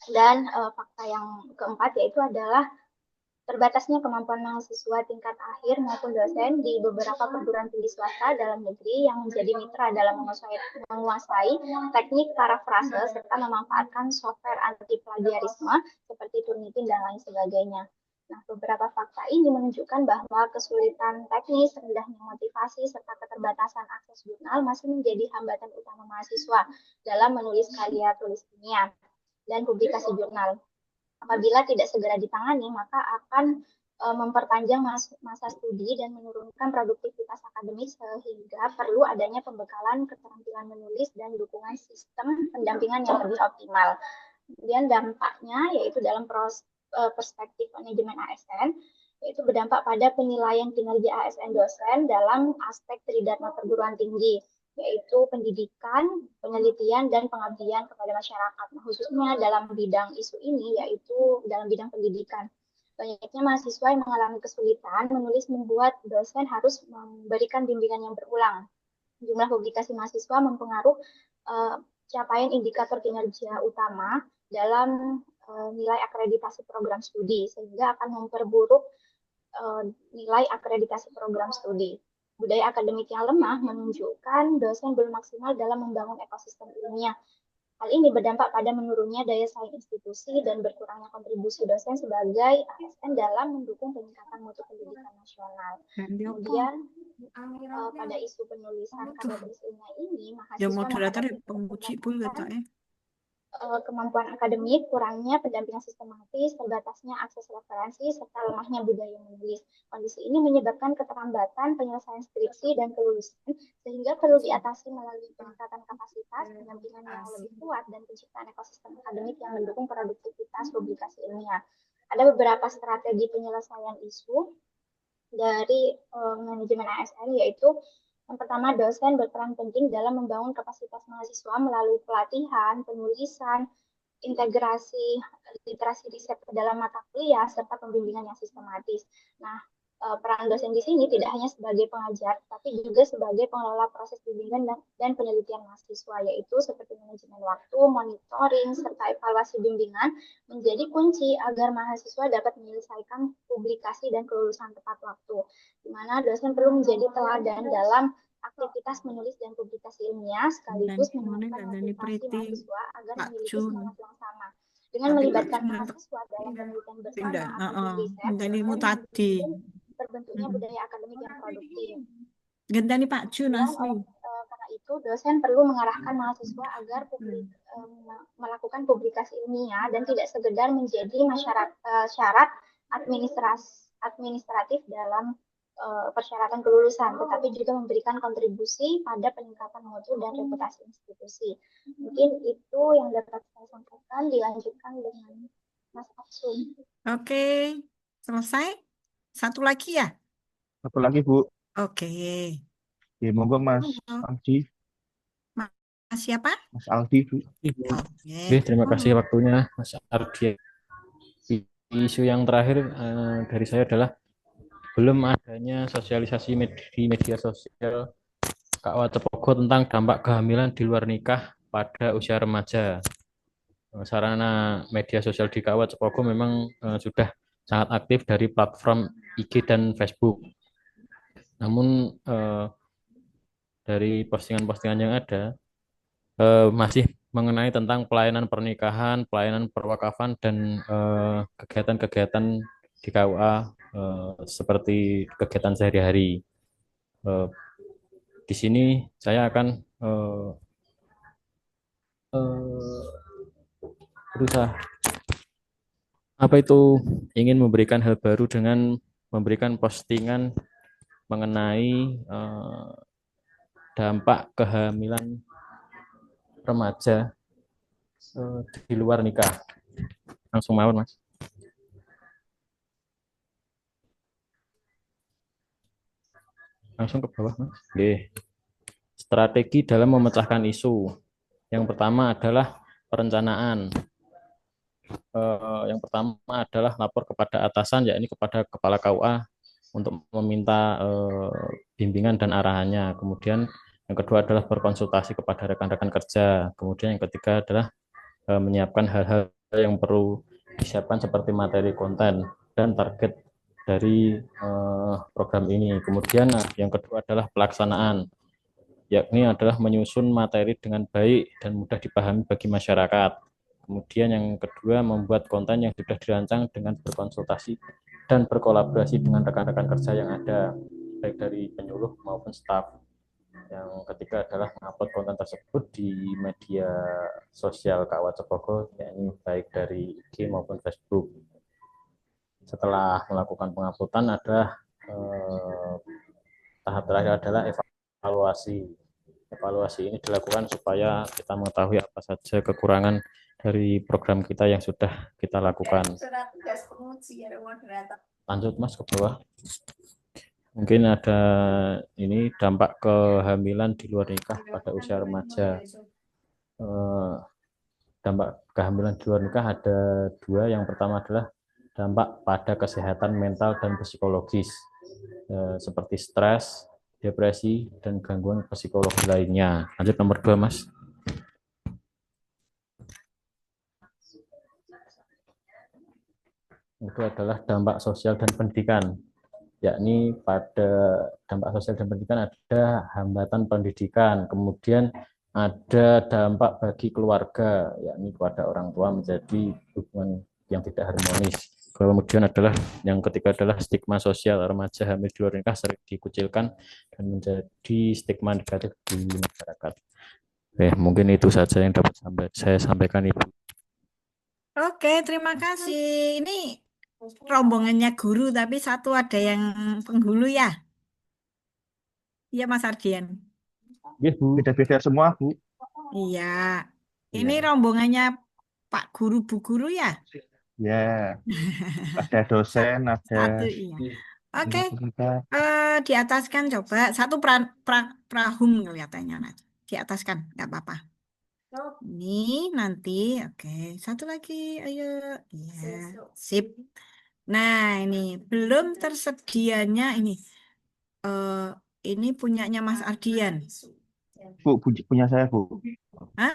Dan fakta yang keempat yaitu adalah terbatasnya kemampuan mahasiswa tingkat akhir maupun dosen di beberapa perguruan tinggi swasta dalam negeri yang menjadi mitra dalam menguasai teknik parafrase serta memanfaatkan software anti plagiarisme seperti Turnitin dan lain sebagainya. Nah, beberapa fakta ini menunjukkan bahwa kesulitan teknis, rendahnya motivasi, serta keterbatasan akses jurnal masih menjadi hambatan utama mahasiswa dalam menulis karya tulis ilmiah dan publikasi jurnal. Apabila tidak segera ditangani, maka akan memperpanjang masa studi dan menurunkan produktivitas akademik sehingga perlu adanya pembekalan keterampilan menulis dan dukungan sistem pendampingan yang lebih optimal. Kemudian dampaknya yaitu dalam perspektif manajemen ASN, yaitu berdampak pada penilaian kinerja ASN dosen dalam aspek tridharma perguruan tinggi, yaitu pendidikan, penelitian, dan pengabdian kepada masyarakat. Nah, khususnya dalam bidang isu ini, yaitu dalam bidang pendidikan. Banyaknya mahasiswa yang mengalami kesulitan menulis membuat dosen harus memberikan bimbingan yang berulang. Jumlah publikasi mahasiswa mempengaruhi capaian indikator kinerja utama dalam nilai akreditasi program studi, sehingga akan memperburuk nilai akreditasi program studi. Budaya akademik yang lemah menunjukkan dosen belum maksimal dalam membangun ekosistem ilmiah. Hal ini berdampak pada menurunnya daya saing institusi dan berkurangnya kontribusi dosen sebagai ASN dalam mendukung peningkatan mutu pendidikan nasional. Kemudian pada isu penulisan karya tulis ilmiah ini, mahasiswa menghadapi kemampuan akademik, kurangnya pendampingan sistematis, terbatasnya akses referensi, serta lemahnya budaya menulis. Kondisi ini menyebabkan keterlambatan penyelesaian skripsi dan kelulusan, sehingga perlu diatasi melalui peningkatan kapasitas, pendampingan yang lebih kuat, dan penciptaan ekosistem akademik yang mendukung produktivitas publikasi ilmiah. Ada beberapa strategi penyelesaian isu dari manajemen ASN, yaitu yang pertama, dosen berperan penting dalam membangun kapasitas mahasiswa melalui pelatihan, penulisan, integrasi literasi riset ke dalam mata kuliah, serta pembimbingan yang sistematis. Nah, peran dosen di sini tidak hanya sebagai pengajar, tapi juga sebagai pengelola proses bimbingan dan penelitian mahasiswa, yaitu seperti manajemen waktu, monitoring, serta evaluasi bimbingan menjadi kunci agar mahasiswa dapat menyelesaikan publikasi dan kelulusan tepat waktu, di mana dosen perlu menjadi teladan dalam aktivitas menulis dan publikasi ilmiah sekaligus meningkatkan motivasi mahasiswa agar Pak memiliki Jun. semangat yang sama. Dengan Tapi Pak melibatkan Jun mahasiswa dalam penelitian bersama pindah. ataupun riset, Genteni mu dosen tadi. terbentuknya budaya akademik yang produktif. Genteni Pak Jun Dan asli. karena itu dosen perlu mengarahkan mahasiswa agar melakukan publikasi ilmiah dan tidak sekedar menjadi syarat administratif dalam persyaratan kelulusan, tetapi juga memberikan kontribusi pada peningkatan mutu dan reputasi institusi. Mungkin itu yang dapat saya sampaikan. Dilanjutkan dengan Mas Absum. Oke, selesai. Satu lagi ya? Satu lagi, Bu. Oke. Ya, monggo Mas Aldi. Mas siapa? Mas Aldi, Bu. Oke, terima kasih waktunya Mas Ardi. Isu yang terakhir dari saya adalah belum adanya sosialisasi di media sosial KUA Cepogo tentang dampak kehamilan di luar nikah pada usia remaja. Sarana media sosial di KUA Cepogo memang sudah sangat aktif dari platform IG dan Facebook. Namun dari postingan-postingan yang ada masih mengenai tentang pelayanan pernikahan, pelayanan perwakafan, dan kegiatan-kegiatan di KUA seperti kegiatan sehari-hari. Di sini saya akan berusaha ingin memberikan hal baru dengan memberikan postingan mengenai dampak kehamilan remaja di luar nikah. Langsung mawon, Mas. Langsung ke bawah, Mas. Oke. Strategi dalam memecahkan isu. Yang pertama adalah perencanaan. Yang pertama adalah lapor kepada atasan, yakni kepada kepala KUA untuk meminta bimbingan dan arahannya. Kemudian yang kedua adalah berkonsultasi kepada rekan-rekan kerja. Kemudian yang ketiga adalah menyiapkan hal-hal yang perlu disiapkan seperti materi konten dan target dari program ini. Kemudian yang kedua adalah pelaksanaan, yakni adalah menyusun materi dengan baik dan mudah dipahami bagi masyarakat. Kemudian yang kedua membuat konten yang sudah dirancang dengan berkonsultasi dan berkolaborasi dengan rekan-rekan kerja yang ada, baik dari penyuluh maupun staf. Yang ketiga adalah mengupload konten tersebut di media sosial KUA Cepogo, yakni baik dari IG maupun Facebook. Setelah melakukan penguploadan adalah tahap terakhir adalah evaluasi. Evaluasi ini dilakukan supaya kita mengetahui apa saja kekurangan dari program kita yang sudah kita lakukan. Lanjut Mas ke bawah. Mungkin ada ini dampak kehamilan di luar nikah pada usia remaja. Dampak kehamilan di luar nikah ada dua. Yang pertama adalah dampak pada kesehatan mental dan psikologis, seperti stres, depresi, dan gangguan psikologi lainnya. Lanjut nomor 2, Mas. Itu adalah dampak sosial dan pendidikan, yakni pada dampak sosial dan pendidikan ada hambatan pendidikan, kemudian ada dampak bagi keluarga, yakni kepada orang tua menjadi hubungan yang tidak harmonis. Kemudian adalah yang ketiga adalah stigma sosial, remaja hamil di luar nikah sering dikucilkan dan menjadi stigma negatif di masyarakat. Oke, mungkin itu saja yang dapat saya sampaikan, Ibu. Oke, terima kasih. Ini rombongannya guru, tapi satu ada yang penghulu ya? Iya, Mas Ardian. Iya, Bu. Beda-beda semua, Bu. Iya. Ini rombongannya Pak Guru, Bu Guru ya? Ya. Ada dosen, ada Satu, iya. Oke, kita. diataskan coba. Satu prahum kelihatannya. Diataskan, nggak apa-apa. Ini nanti, oke. Satu lagi, ayo. Iya, sip. Nah, ini belum tersedianya ini. Ini punyanya Mas Ardian. Bu, punya saya, Bu. Hah?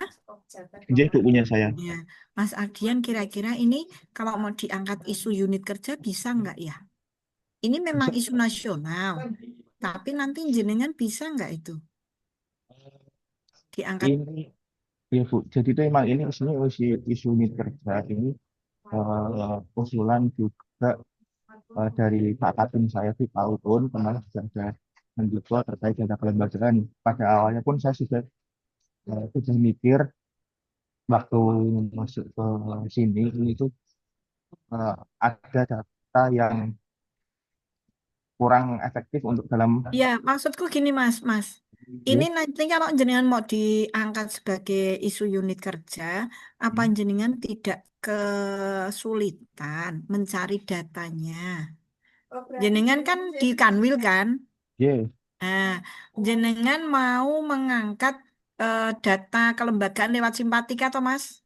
Iya, Bu, punya saya. Ya, Mas Ardian kira-kira ini kalau mau diangkat isu unit kerja bisa nggak ya? Ini memang isu nasional, tapi nanti jenengan bisa nggak itu? diangkat. Ini ya Bu, jadi itu emang ini isinya isu unit kerja ini usulan juga dari Pak Katim saya di Pautun kemarin juga ada mendikbud terkait data kelembagaan. Pada awalnya pun saya sudah mikir waktu masuk ke sini ini tuh ada data yang kurang efektif untuk dalam Ya, maksudku gini Mas, ini ya, nanti kalau jenengan mau diangkat sebagai isu unit kerja, apa jenengan tidak kesulitan mencari datanya? Jenengan kan di Kanwil kan? ya, Nah, jenengan mau mengangkat data kelembagaan lewat simpatika atau Mas?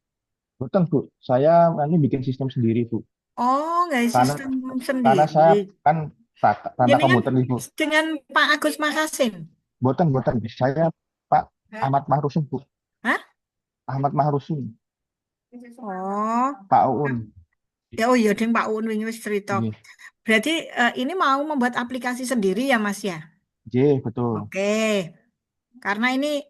betul Bu. Saya nanti bikin sistem sendiri Bu. Oh, nggak Karena sistem karena saya sendiri. kan tanda Jenengan komputer nih Bu. dengan Pak Agus Makasin. Boten. Saya Pak Ahmad Mahrusin Bu. Hah? Ahmad Mahrusin, Oh, Pak Uun. ya oh iya ding Pak Un wingi wis cerita. Iya. Berarti ini mau membuat aplikasi sendiri ya Mas ya? Betul. Oke. Karena ini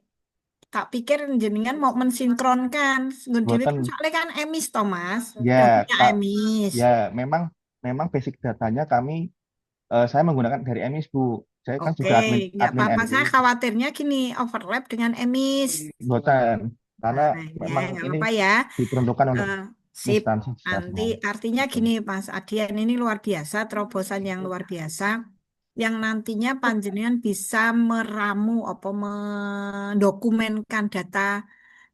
tak pikir jenengan mau mensinkronkan. Ngundewe Boten. kan soalnya kan emis toh Mas. Ya, Dapatnya Kak. emis. Ya, memang basic datanya saya menggunakan dari emis Bu. Saya kan juga Oke, nggak admin apa-apa. Saya NU. khawatirnya gini, overlap dengan emis. Boten. Karena Nah, ya, memang nggak ini apa-apa ya. diperuntukkan untuk Eh, sip. instansi Nanti nasional. artinya gini, Mas Adian ini luar biasa, terobosan yang luar biasa, yang nantinya panjenengan bisa meramu apa mendokumenkan data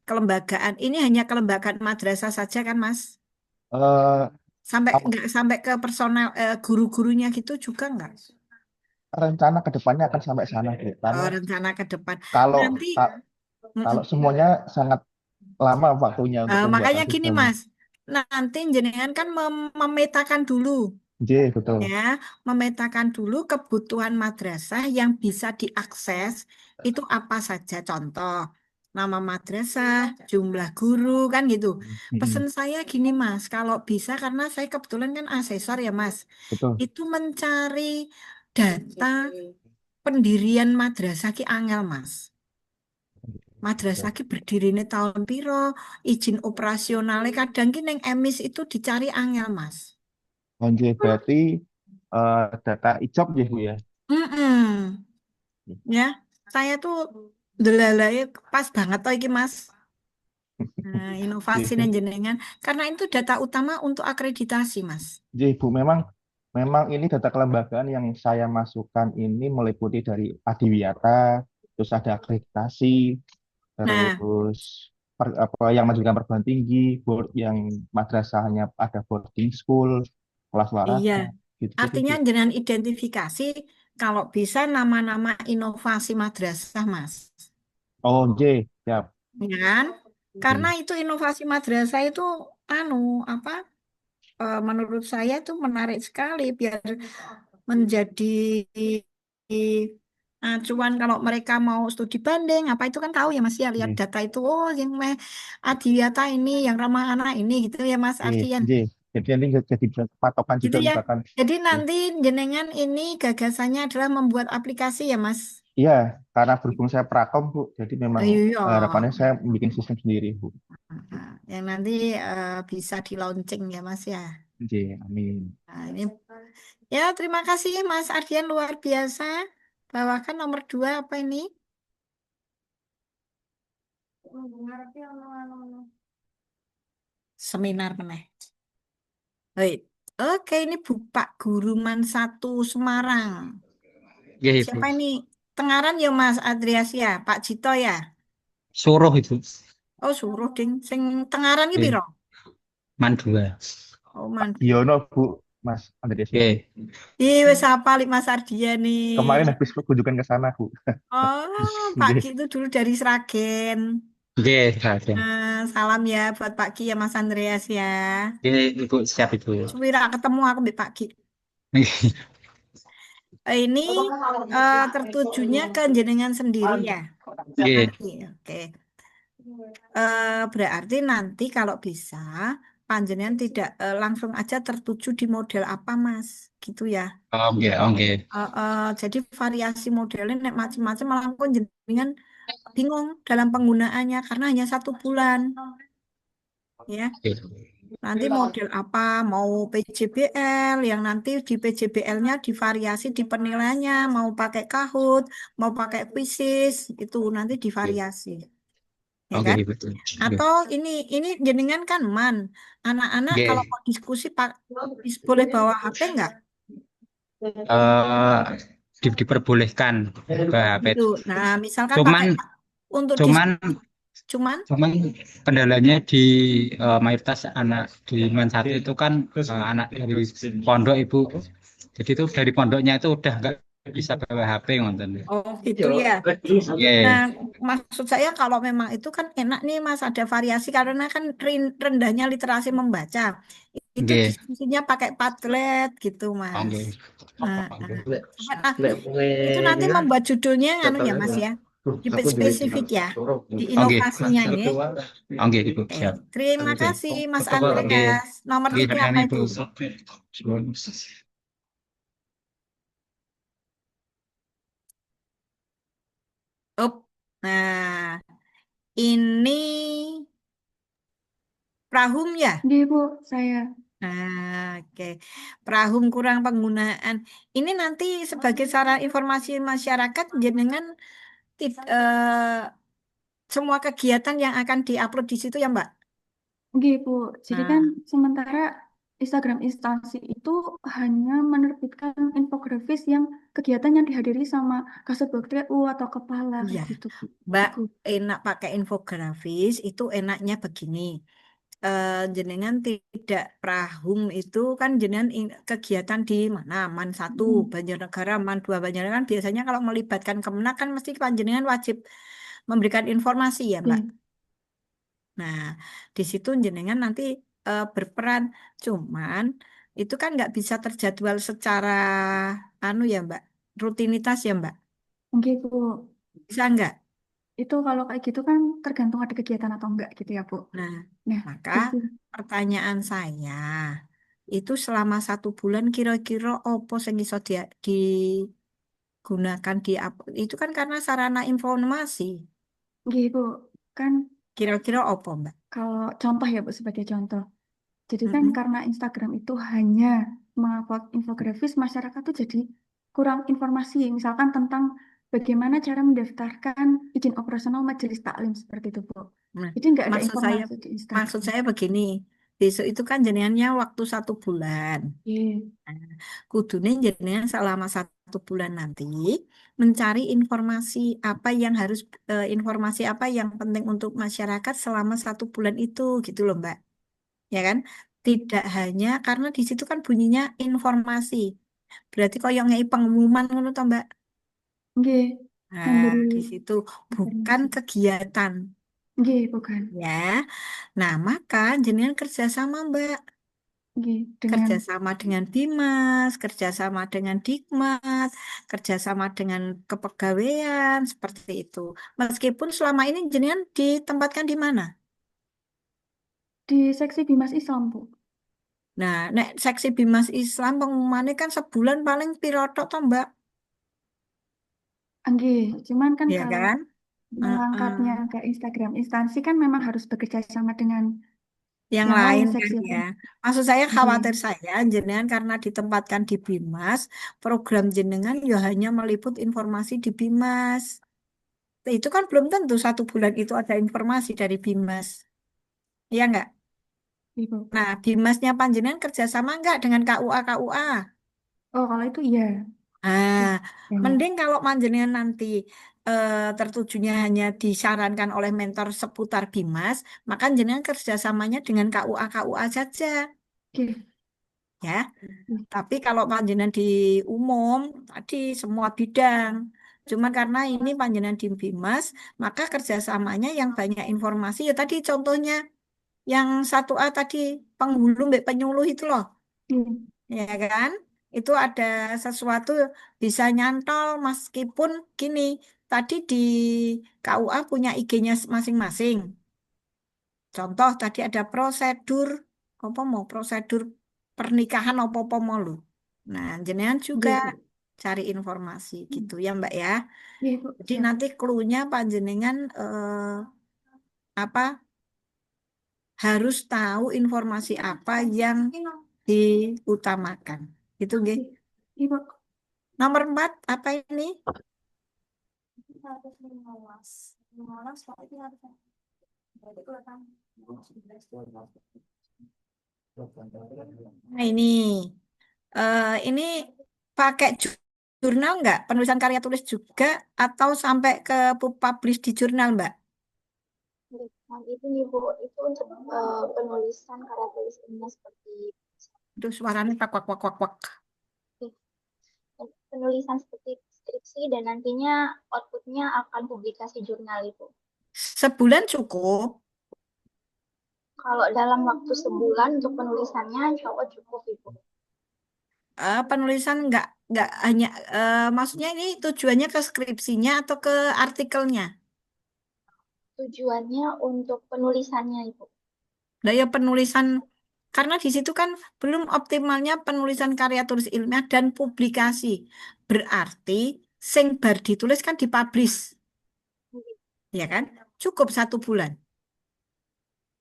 kelembagaan. Ini hanya kelembagaan madrasah saja kan, Mas? Eh, Sampai apa- nggak sampai ke personel guru-gurunya gitu juga nggak? rencana ke depannya akan sampai sana Bu. Karena Rencana ke depan. kalau Nanti, kalau semuanya sangat lama waktunya untuk pembuatan makanya gini, sistem. Mas. Nanti jenengan kan memetakan dulu. Betul. Ya, memetakan dulu kebutuhan madrasah yang bisa diakses itu apa saja. Contoh, nama madrasah, jumlah guru, kan gitu. Pesan saya gini, Mas, kalau bisa, karena saya kebetulan kan asesor ya, Mas, Betul. itu mencari data pendirian madrasah ki angel, Mas. Madrasah ki berdiri ini tahun piro, izin operasionalnya kadang ki neng emis itu dicari angel, Mas. Lanjut berarti data ICOP ya Bu ya. Mm-mm. Ya, saya tuh delalai pas banget toh iki Mas. Nah, inovasi Jadi jenengan karena itu data utama untuk akreditasi Mas. Bu, memang ini data kelembagaan yang saya masukkan ini meliputi dari Adiwiyata, terus ada akreditasi, Nah, terus yang mengajukan perguruan tinggi, board yang madrasahnya ada boarding school, kelas iya. waraha, gitu-gitu Artinya Bu. jenengan identifikasi kalau bisa nama-nama inovasi madrasah Mas. Oh, siap. Ya kan? Karena itu inovasi madrasah itu anu apa? Menurut saya itu menarik sekali biar menjadi acuan kalau mereka mau studi banding apa itu kan tahu ya Mas ya lihat data itu oh yang Adiwiyata ini yang ramah anak ini gitu ya Mas Artian Jadi nanti jadi patokan gitu juga ya. misalkan. Jadi nanti jenengan ini gagasannya adalah membuat aplikasi ya Mas. Iya, karena berhubung saya prakom Bu, jadi memang Iya. harapannya saya bikin sistem sendiri Bu. Yang nanti bisa di launching ya Mas ya. Amin. Nah, ini ya terima kasih Mas Ardian luar biasa. Bawakan nomor 2 apa ini? Seminar meneh. Baik. Oke, ini Pak Guruman 1 Semarang. Ya, Ibu. Siapa ini? Tengaran ya Mas Adrias ya, Pak Jito ya. Suruh itu. Oh, suruh ding. Sing Tengaran iki piro? Mandua. Oh, man. Yono Bu, Mas Andreas. Oke. Ih, wis apa Mas Ardian nih. Kemarin habis kunjungan ke sana Bu. Oh, Pak Ki itu dulu dari Sragen. Oke, oke. Salam ya buat Pak Ki ya Mas Andreas ya. Oke, Ibu siap Ibu. Suwira ketemu aku Mbak Pak Ki. Ini tertujunya ke jenengan sendiri ya. Oke. Oke. Berarti nanti kalau bisa panjenengan tidak langsung aja tertuju di model apa Mas, gitu ya. Oke, oke. Jadi variasi modelnya nek macam-macam malah jenengan bingung dalam penggunaannya karena hanya 1 bulan, ya. Nanti model apa, mau PJBL, yang nanti di PJBL-nya divariasi di penilaiannya, mau pakai Kahoot, mau pakai Quizzes, itu nanti divariasi, ya Oke, kan? betul. Atau ini jenengan kan anak-anak kalau Oke. mau diskusi boleh bawa HP nggak? eh diperbolehkan ke HP. Gitu. Nah, misalkan Cuman pakai untuk cuman diskusi, cuman cuman kendalanya di mayoritas anak di Man 1 itu kan anak dari pondok Ibu. Jadi itu dari pondoknya itu udah nggak bisa bawa HP ngonten. oh gitu ya. Iya. Nah, maksud saya kalau memang itu kan enak nih Mas, ada variasi karena kan rendahnya literasi membaca. Itu Oke. diskusinya pakai Padlet gitu, Mas. Oke. Nah, nah, itu nanti membuat judulnya anu ya, Mas ya. Spesifik ya di Oke. inovasinya ya. Oke, Ibu. Oke, Siap. terima kasih Mas Oke. Andreas. Nomor Oke, 3 apa pertanyaan itu? Ibu. Up. Nah, ini Prahum ya? Di Bu, saya. Nah, oke. Prahum kurang penggunaan. Ini nanti sebagai sarana informasi masyarakat, jenengan semua kegiatan yang akan diupload di situ ya, Mbak? Oke, Bu. Jadi kan Nah, sementara Instagram instansi itu hanya menerbitkan infografis yang kegiatan yang dihadiri sama Kasubag TU atau kepala iya, kayak gitu, Bu. Mbak, Itu. enak pakai infografis itu enaknya begini. Jenengan tidak Prahum itu kan jenengan kegiatan di mana Man 1 Banjarnegara, Man 2 Banjarnegara kan biasanya kalau melibatkan Kemenak kan mesti panjenengan wajib memberikan informasi ya Mbak. Oke. Nah, di situ jenengan nanti berperan, cuman itu kan nggak bisa terjadwal secara anu ya Mbak, rutinitas ya Mbak. Oke, Bu. Bisa nggak? Itu kalau kayak gitu kan tergantung ada kegiatan atau enggak gitu ya, Bu. Nah, Nah, maka di sini. pertanyaan saya itu selama 1 bulan kira-kira opo sing iso digunakan itu kan karena sarana informasi. Oke, Bu. Kan Kira-kira opo Mbak? kalau contoh ya, Bu, sebagai contoh. Jadi kan Mm-mm. karena Instagram itu hanya mengupload infografis, masyarakat tuh jadi kurang informasi, misalkan tentang bagaimana cara mendaftarkan izin operasional majelis taklim seperti itu, Bu. Nah, Jadi nggak ada maksud saya informasi di maksud Instagram. saya begini, besok itu kan jenengannya waktu 1 bulan. Iya. Nah, kudune jenengan selama 1 bulan nanti mencari informasi apa yang penting untuk masyarakat selama 1 bulan itu gitu loh Mbak, ya kan? Tidak hanya karena di situ kan bunyinya informasi, berarti kok yang ngei pengumuman ngono toh Mbak. Oke, Nah, memberi di situ bukan informasi. kegiatan, Oke, bukan. ya. Nah, maka jenengan kerjasama Mbak. Oke, dengan Kerjasama dengan Bimas, kerjasama dengan Dikmat, kerjasama dengan kepegawaian, seperti itu. Meskipun selama ini jenengan ditempatkan di mana? di seksi Bimas Islam, Bu. Nah, nek seksi Bimas Islam pengumumannya kan sebulan paling piro tok toh, Mbak, Oke, cuman kan ya kalau kan? Heeh. mengangkatnya ke Instagram instansi kan memang harus bekerja sama dengan Yang yang lain lain kan seksi ya. lain. Maksud saya Oke, khawatir saya jenengan karena ditempatkan di Bimas, program jenengan ya hanya meliput informasi di Bimas. Itu kan belum tentu 1 bulan itu ada informasi dari Bimas. Iya nggak? Ibu. Nah, Bimasnya panjenengan kerjasama nggak dengan KUA-KUA? Oh, kalau itu iya. Nah, Banyak. mending kalau panjenengan nanti tertujunya hanya disarankan oleh mentor seputar Bimas, maka jenengan kerjasamanya dengan KUA-KUA saja, Oke. ya. Tapi kalau panjenengan di umum, tadi semua bidang. Cuma karena ini panjenengan di Bimas, maka kerjasamanya yang banyak informasi, ya tadi contohnya yang 1A tadi, penghulu mbek penyuluh itu loh. Iya. Ya kan? Itu ada sesuatu bisa nyantol meskipun gini, tadi di KUA punya IG-nya masing-masing. Contoh tadi ada prosedur, apa mau prosedur pernikahan apa-apa mau lho. Nah, jenengan juga Oke, Bu. cari informasi gitu ya Mbak ya. Iya, Bu. Jadi Siap. nanti clue-nya panjenengan apa harus tahu informasi apa yang diutamakan. Itu nggih. Iya, Bu. Nomor 4 apa ini? Nah ini pakai jurnal nggak? Penulisan karya tulis juga atau sampai ke publish di jurnal Mbak? Nah, itu nih Bu, itu untuk penulisan karya tulis ilmiah seperti Itu suaranya wak wak wak wak wak. penulisan seperti skripsi dan nantinya outputnya akan publikasi jurnal itu. Sebulan cukup. Kalau dalam waktu sebulan untuk penulisannya, insya Allah cukup Ibu. Penulisan nggak hanya maksudnya ini tujuannya ke skripsinya atau ke artikelnya? Tujuannya untuk penulisannya Ibu. Nah ya penulisan karena di situ kan belum optimalnya penulisan karya tulis ilmiah dan publikasi. Berarti sing bar ditulis kan dipublish. Ya kan? Cukup 1 bulan.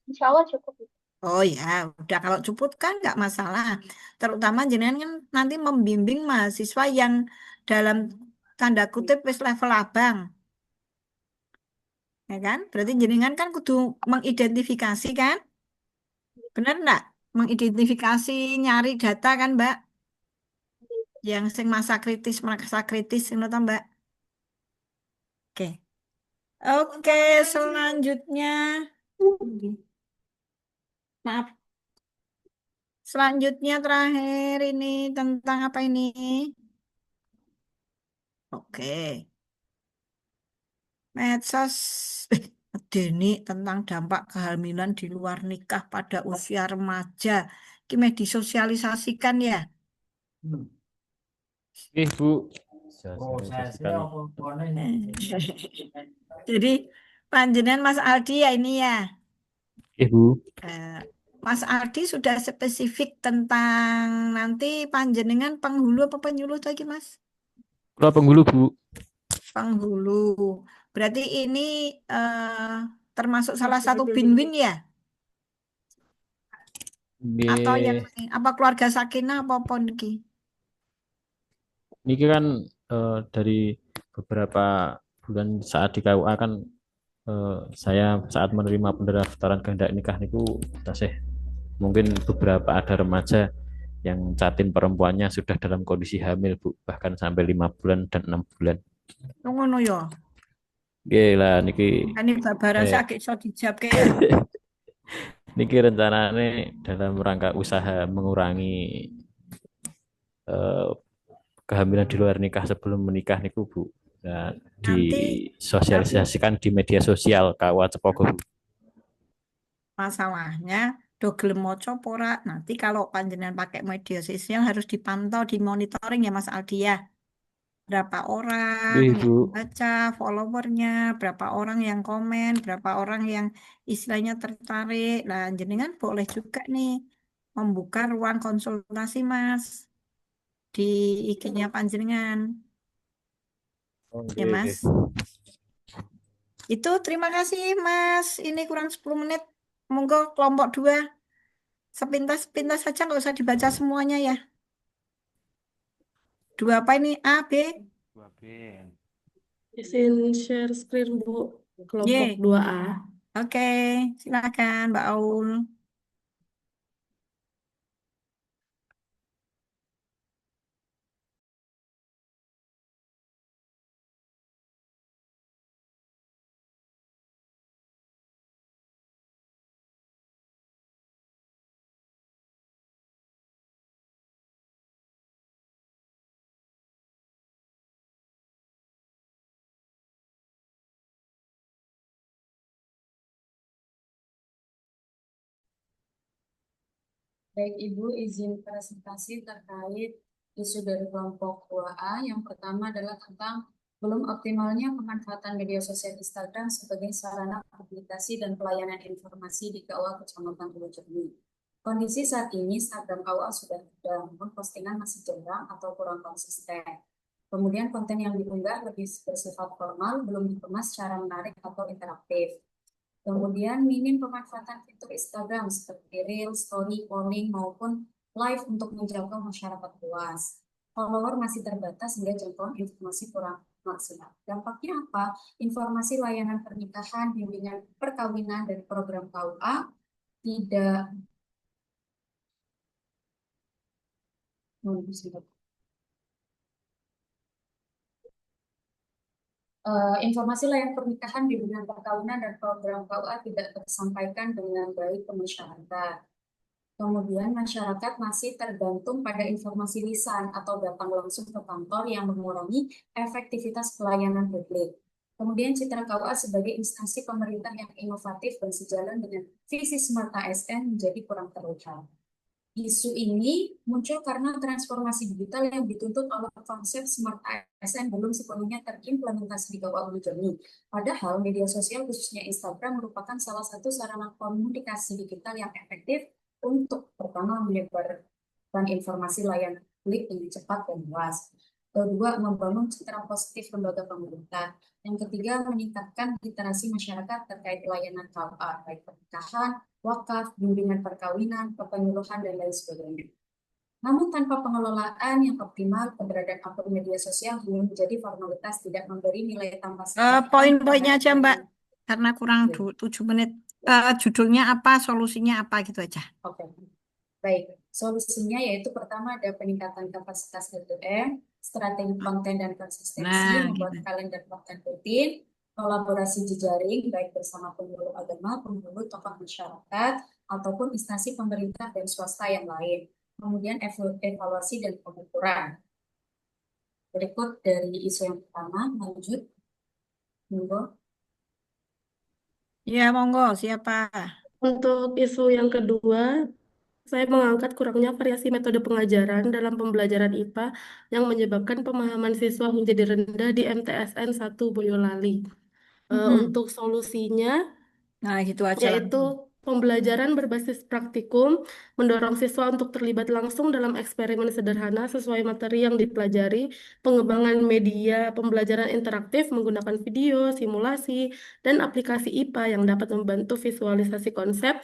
Insya Allah cukup Ibu. Oh ya, udah kalau cukup kan nggak masalah. Terutama jenengan kan nanti membimbing mahasiswa yang dalam tanda kutip wis level abang. Ya kan? Berarti jenengan kan kudu mengidentifikasi kan? Benar enggak? Mengidentifikasi nyari data kan, Mbak? Yang sing masa kritis ngono ta, Mbak? Oke. Oke, selanjutnya. Maaf. Selanjutnya terakhir ini tentang apa ini? Oke. Medsos Deni tentang dampak kehamilan di luar nikah pada usia remaja. Ini disosialisasikan ya. Bu. Prosesnya Jadi panjenengan Mas Aldi ya ini ya. Bu. Mas Aldi sudah spesifik tentang nanti panjenengan penghulu apa penyuluh lagi Mas? Kalau penghulu, Bu. Penghulu. Berarti ini termasuk salah satu bin-bin ya? Atau yang apa keluarga Sakinah apa niki? Niki kan dari beberapa bulan saat di KUA kan saya saat menerima pendaftaran kehendak nikah niku tasih mungkin beberapa ada remaja yang catin perempuannya sudah dalam kondisi hamil Bu, bahkan sampai 5 bulan dan 6 bulan. Ngono ya. Gila niki Ini babaran sakit iso dijawab ya. niki rencananya dalam rangka usaha mengurangi kehamilan di luar nikah sebelum menikah niku Bu. Nah, disosialisasikan di media sosial KUA Cepogo Bu. Masalahnya do gelem maca apa ora? Nanti kalau panjenengan pakai media sosial harus dipantau, dimonitoring ya Mas Aldi ya. Berapa orang yang baca, followernya, berapa orang yang komen, berapa orang yang istilahnya tertarik. Nah, jenengan boleh juga nih membuka ruang konsultasi Mas di IG-nya panjenengan. Ya Mas. Itu terima kasih Mas. Ini kurang 10 menit. Monggo kelompok 2. Sepintas-sepintas saja nggak usah dibaca semuanya ya. 2 apa ini? A, B? 2B. Izin share screen Bu, kelompok 2A. Oke, silakan Mbak Aul. Baik Ibu, izin presentasi terkait isu dari kelompok 2A. Yang pertama adalah tentang belum optimalnya pemanfaatan media sosial Instagram sebagai sarana publikasi dan pelayanan informasi di KUA Kecamatan Pulau-Jernih. Kondisi saat ini Instagram KUA sudah ada, namun postingan masih jarang atau kurang konsisten. Kemudian konten yang diunggah lebih bersifat formal, belum dikemas secara menarik atau interaktif. Kemudian minim pemanfaatan fitur Instagram seperti Reels, Story, Polling, maupun Live untuk menjangkau masyarakat luas. Follower masih terbatas sehingga jangkauan informasi kurang maksimal. Dampaknya apa? Informasi layanan pernikahan, bimbingan perkawinan, dan program KUA tidak informasi layanan pernikahan, bimbingan perkawinan, dan program KUA tidak tersampaikan dengan baik ke masyarakat. Kemudian masyarakat masih tergantung pada informasi lisan atau datang langsung ke kantor yang mengurangi efektivitas pelayanan publik. Kemudian citra KUA sebagai instansi pemerintah yang inovatif dan sejalan dengan visi Smart ASN menjadi kurang terlihat. Isu ini muncul karena transformasi digital yang dituntut oleh konsep Smart ASN belum sepenuhnya terimplementasi di KUA Ulu Jami. Padahal media sosial khususnya Instagram merupakan salah satu sarana komunikasi digital yang efektif untuk pertama menyebarkan informasi layanan publik yang cepat dan luas. Kedua, membangun citra positif lembaga pemerintah. Yang ketiga, meningkatkan literasi masyarakat terkait layanan KUA, baik pernikahan, wakaf, bimbingan perkawinan, penyuluhan, dan lain sebagainya. Namun tanpa pengelolaan yang optimal, keberadaan akun media sosial hanya menjadi formalitas, tidak memberi nilai tambah Poin-poinnya aja Mbak, karena kurang 7 menit. Judulnya apa, solusinya apa gitu aja. Oke. Baik, solusinya yaitu pertama ada peningkatan kapasitas LDM, strategi konten dan konsistensi, membuat kalender konten rutin, kolaborasi jejaring baik bersama penyuluh agama, penyuluh tokoh masyarakat, ataupun instansi pemerintah dan swasta yang lain. Kemudian evaluasi dan pengukuran. Berikut dari isu yang pertama, lanjut. Monggo. Ya, monggo, siapa? Untuk isu yang kedua, saya mengangkat kurangnya variasi metode pengajaran dalam pembelajaran IPA yang menyebabkan pemahaman siswa menjadi rendah di MTSN 1 Boyolali. Untuk solusinya, Nah, gitu aja yaitu pembelajaran berbasis praktikum, mendorong siswa untuk terlibat langsung dalam eksperimen sederhana sesuai materi yang dipelajari, pengembangan media, pembelajaran interaktif menggunakan video, simulasi, dan aplikasi IPA yang dapat membantu visualisasi konsep.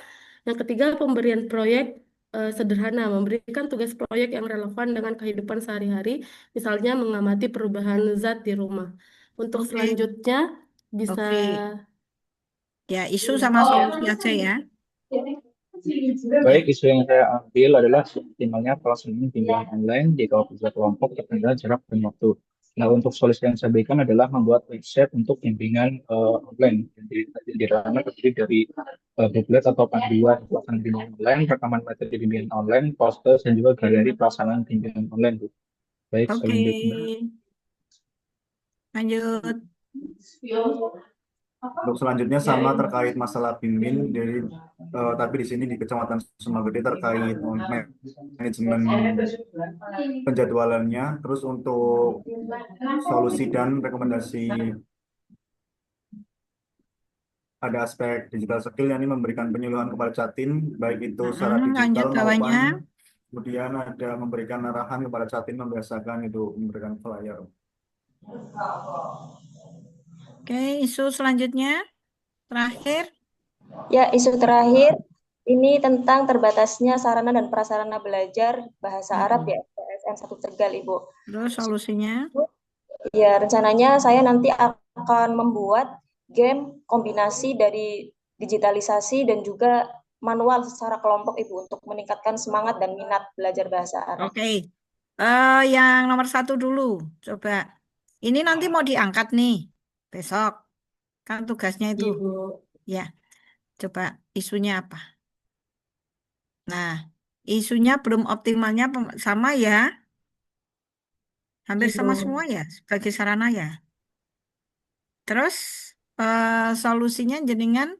Yang ketiga, pemberian proyek sederhana, memberikan tugas proyek yang relevan dengan kehidupan sehari-hari, misalnya mengamati perubahan zat di rumah. Untuk selanjutnya, bisa... Ya, isu sama solusi aja ya. Baik, isu yang saya ambil adalah optimalnya pelaksanaan bimbingan online di kawasan kelompok terkendala jarak dan waktu. Nah, untuk solusi yang saya berikan adalah membuat website untuk bimbingan online. Di mana terdiri dari booklet atau panduan pelaksanaan bimbingan online, rekaman materi bimbingan online, poster, dan juga galeri pelaksanaan bimbingan online. Bu. Baik, selanjutnya. Lanjut. Untuk selanjutnya sama terkait masalah bimbing dari tapi di sini di Kecamatan Sumagede terkait manajemen penjadwalannya. Terus untuk solusi dan rekomendasi ada aspek digital skill yang ini memberikan penyuluhan kepada Catin baik itu secara digital maupun kemudian ada memberikan arahan kepada Catin membiasakan itu memberikan flyer. Oke, isu selanjutnya terakhir. Ya, isu terakhir ini tentang terbatasnya sarana dan prasarana belajar bahasa Arab ya, PSN 1 Tegal, Ibu. Terus solusinya? Ya, rencananya saya nanti akan membuat game kombinasi dari digitalisasi dan juga manual secara kelompok, Ibu, untuk meningkatkan semangat dan minat belajar bahasa Arab. Oke. Yang nomor 1 dulu, coba. Ini nanti mau diangkat nih besok, kan tugasnya itu. Ibu. Ya, coba isunya apa? Nah, isunya belum optimalnya sama ya. Hampir sama semua ya, sebagai sarana ya. Terus solusinya jenengan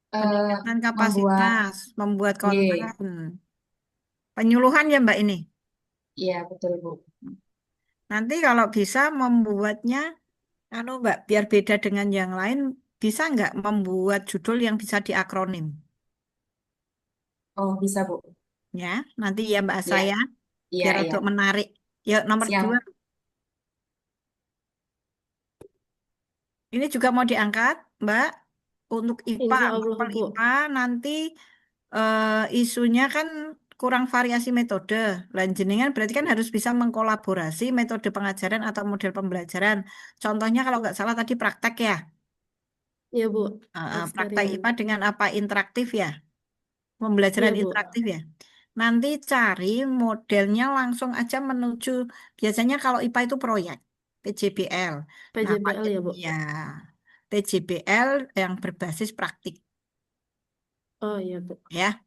peningkatan kapasitas, membuat konten. Penyuluhan ya Mbak ini? Iya, betul Bu. Nanti kalau bisa membuatnya, Mbak, biar beda dengan yang lain, bisa nggak membuat judul yang bisa diakronim? Oh, bisa Bu. Ya, nanti ya Mbak Iya. saya, Iya, biar iya. untuk menarik. Ya, nomor Siap. 2. Ini juga mau diangkat, Mbak, untuk IPA, Insya Allah, mapel Bu. IPA nanti isunya kan kurang variasi metode. Lan jenengan berarti kan harus bisa mengkolaborasi metode pengajaran atau model pembelajaran. Contohnya kalau nggak salah tadi praktek ya. Iya, Bu. Praktek Eksperimen. IPA dengan apa? Interaktif ya. Iya, Pembelajaran Bu. interaktif ya. Nanti cari modelnya langsung aja menuju, biasanya kalau IPA itu proyek, PJBL. Nah, PJBL ya, Bu. ya, PJBL yang berbasis praktik Oh iya, Bu. ya.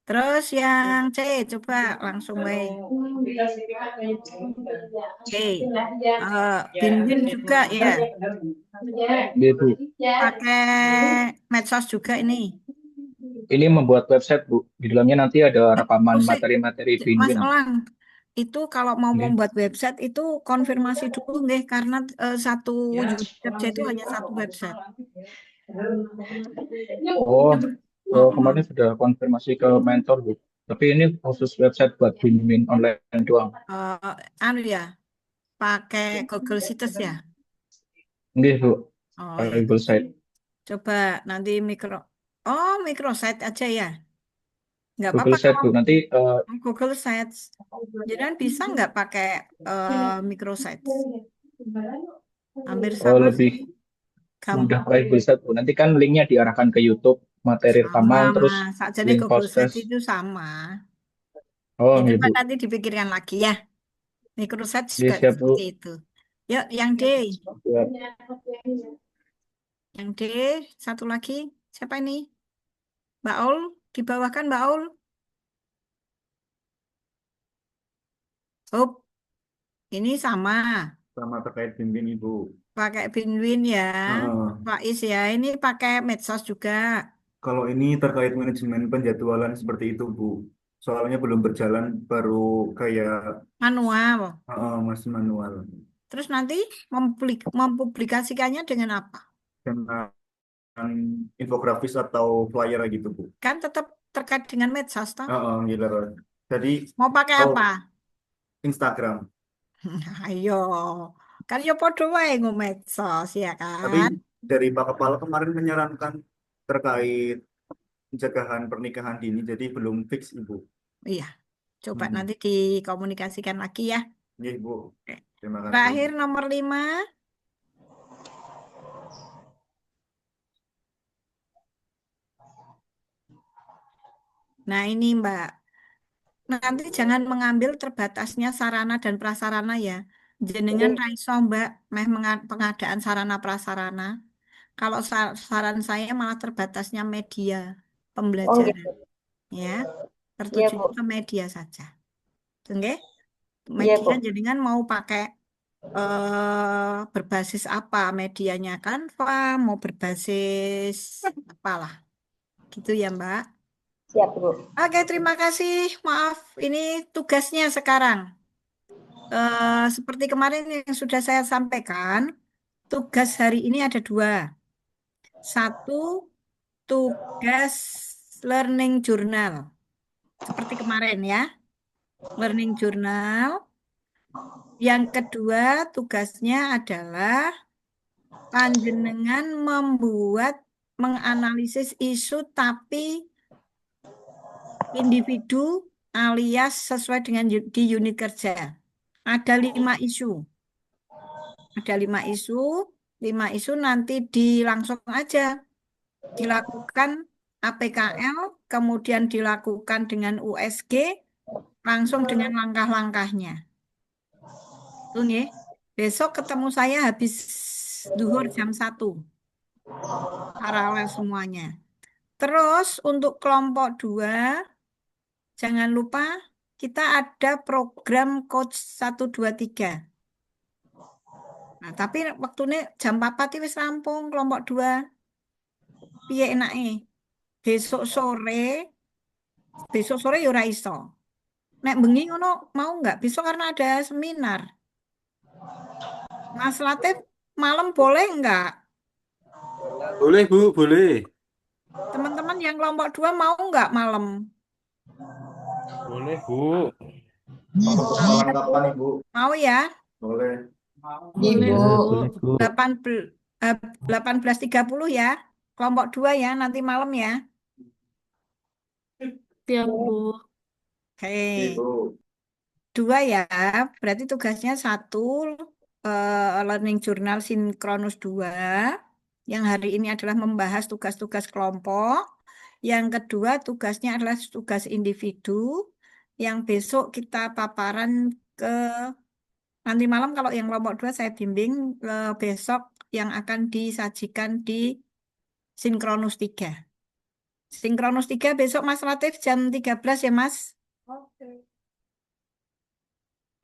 Terus yang C, coba langsung wae. C, Binwin juga ya. Iya, Bu. Pakai medsos juga ini. Ini membuat website, Bu. Di dalamnya nanti ada rekaman Sik, materi-materi Mas Binwin. Elang, itu kalau mau Nggih. membuat website itu konfirmasi dulu nggih, karena satu unit kerja itu hanya satu website. Oh, Oh, kemarin sudah konfirmasi ke mentor, Bu. Tapi ini khusus website buat Binwin online doang. anu ya, pakai Google Sites ya. Nggih, Bu. Oh Pakai ya, Google Site. coba nanti microsite aja ya. Nggak apa-apa Google Site, kalau Bu. Nanti Google Sites. Jadi bisa nggak pakai microsites? Hampir sama lebih sih. mudah Gampang. pakai Google Site, Bu. Nanti kan linknya diarahkan ke YouTube, materi Sama, rekaman, terus Mas. Saja link Google Sites podcast. itu sama. Oh, Ya, nggih, coba Bu. nanti dipikirkan lagi ya. Microsites Nggih, juga siap, Bu. seperti itu. Yuk, yang D. Siap. Yang D, satu lagi. Siapa ini? Mbak Aul, di bawah kan Mbak Aul. Oh, ini sama. Sama terkait Binwin, Ibu. Pakai Binwin ya. Heeh. Pak Is ya. Ini pakai medsos juga. Kalau ini terkait manajemen penjadwalan seperti itu, Bu. Soalnya belum berjalan, baru kayak Manual. masih manual. Terus nanti mempublikasikannya dengan apa? Dengan infografis atau flyer gitu, Bu. Kan tetap terkait dengan medsos, toh? Gitu. Jadi, Mau pakai apa? Instagram. Ayo, kan ya podo wae medsos ya Tapi kan? dari Pak Kepala kemarin menyarankan terkait pencegahan pernikahan dini, jadi belum fix, Ibu. Iya, coba nanti dikomunikasikan lagi ya. Iya, Ibu. Terima kasih. Terakhir nomor 5. Nah ini Mbak, nanti jangan mengambil terbatasnya sarana dan prasarana ya. Jenengan raiso Mbak, pengadaan sarana prasarana. Kalau saran saya malah terbatasnya media Oh, pembelajaran. gitu. Ya, Iya, tertuju Bu. ke media saja. Oke? Iya, Media Bu. jenengan mau pakai berbasis apa medianya, Canva, mau berbasis apalah. Gitu ya, Mbak. Siap, Bu. Oke, terima kasih. Maaf, ini tugasnya sekarang. Seperti kemarin yang sudah saya sampaikan, tugas hari ini ada 2. 1, tugas learning journal. Seperti kemarin ya. Learning journal. Yang kedua, tugasnya adalah panjenengan menganalisis isu tapi individu alias sesuai dengan di unit kerja. Ada 5 isu. Ada 5 isu. 5 isu nanti langsung aja dilakukan APKL, kemudian dilakukan dengan USG, langsung dengan langkah-langkahnya. Tuh nih, besok ketemu saya habis duhur jam 1. Paralel semuanya. Terus untuk kelompok 2, jangan lupa kita ada program coach 123. Nah, tapi waktu ini jam 4 wis rampung kelompok 2. Piye enake? Besok sore ya ora iso. Nek bengi ngono mau nggak? Besok karena ada seminar. Mas Latif malam boleh nggak? Boleh, Bu, boleh. Teman-teman yang kelompok 2 mau nggak malam? Boleh, Bu. Untuk kelengkapan Ibu, Mau ya? boleh. Boleh, Ibu. Bu. Boleh, Bu. 18.30 ya. Kelompok 2 ya, nanti malam ya. Siap, Bu. Oke. Ibu. 2 ya, berarti tugasnya 1, Learning Journal Sinkronus 2, yang hari ini adalah membahas tugas-tugas kelompok. Yang kedua tugasnya adalah tugas individu, yang besok kita paparan ke nanti malam. Kalau yang kelompok 2 saya bimbing besok yang akan disajikan di Sinkronus 3. Sinkronus 3 besok Mas Latif jam 13 ya Mas?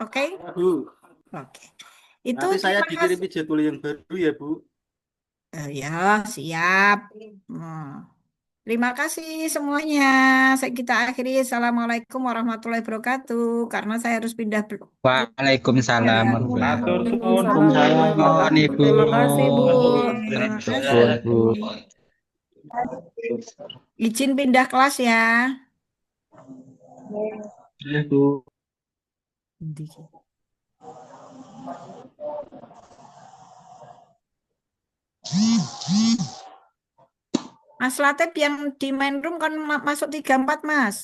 Oke? Bu, Oke. Itu nanti saya terima kasih. dikirimi jadwal yang baru ya, Bu. Ya, siap. Terima kasih semuanya. Kita akhiri. Assalamualaikum warahmatullahi wabarakatuh. Karena saya harus pindah. Waalaikumsalam Ya. warahmatullahi Waalaikumsalam warahmatullahi wabarakatuh. wabarakatuh. Ibu. Terima kasih, Bu. Terima Suwun, Bu. kasih. Izin pindah kelas ya. Iya, Bu. Mas Latif yang di main room kan masuk 34 Mas.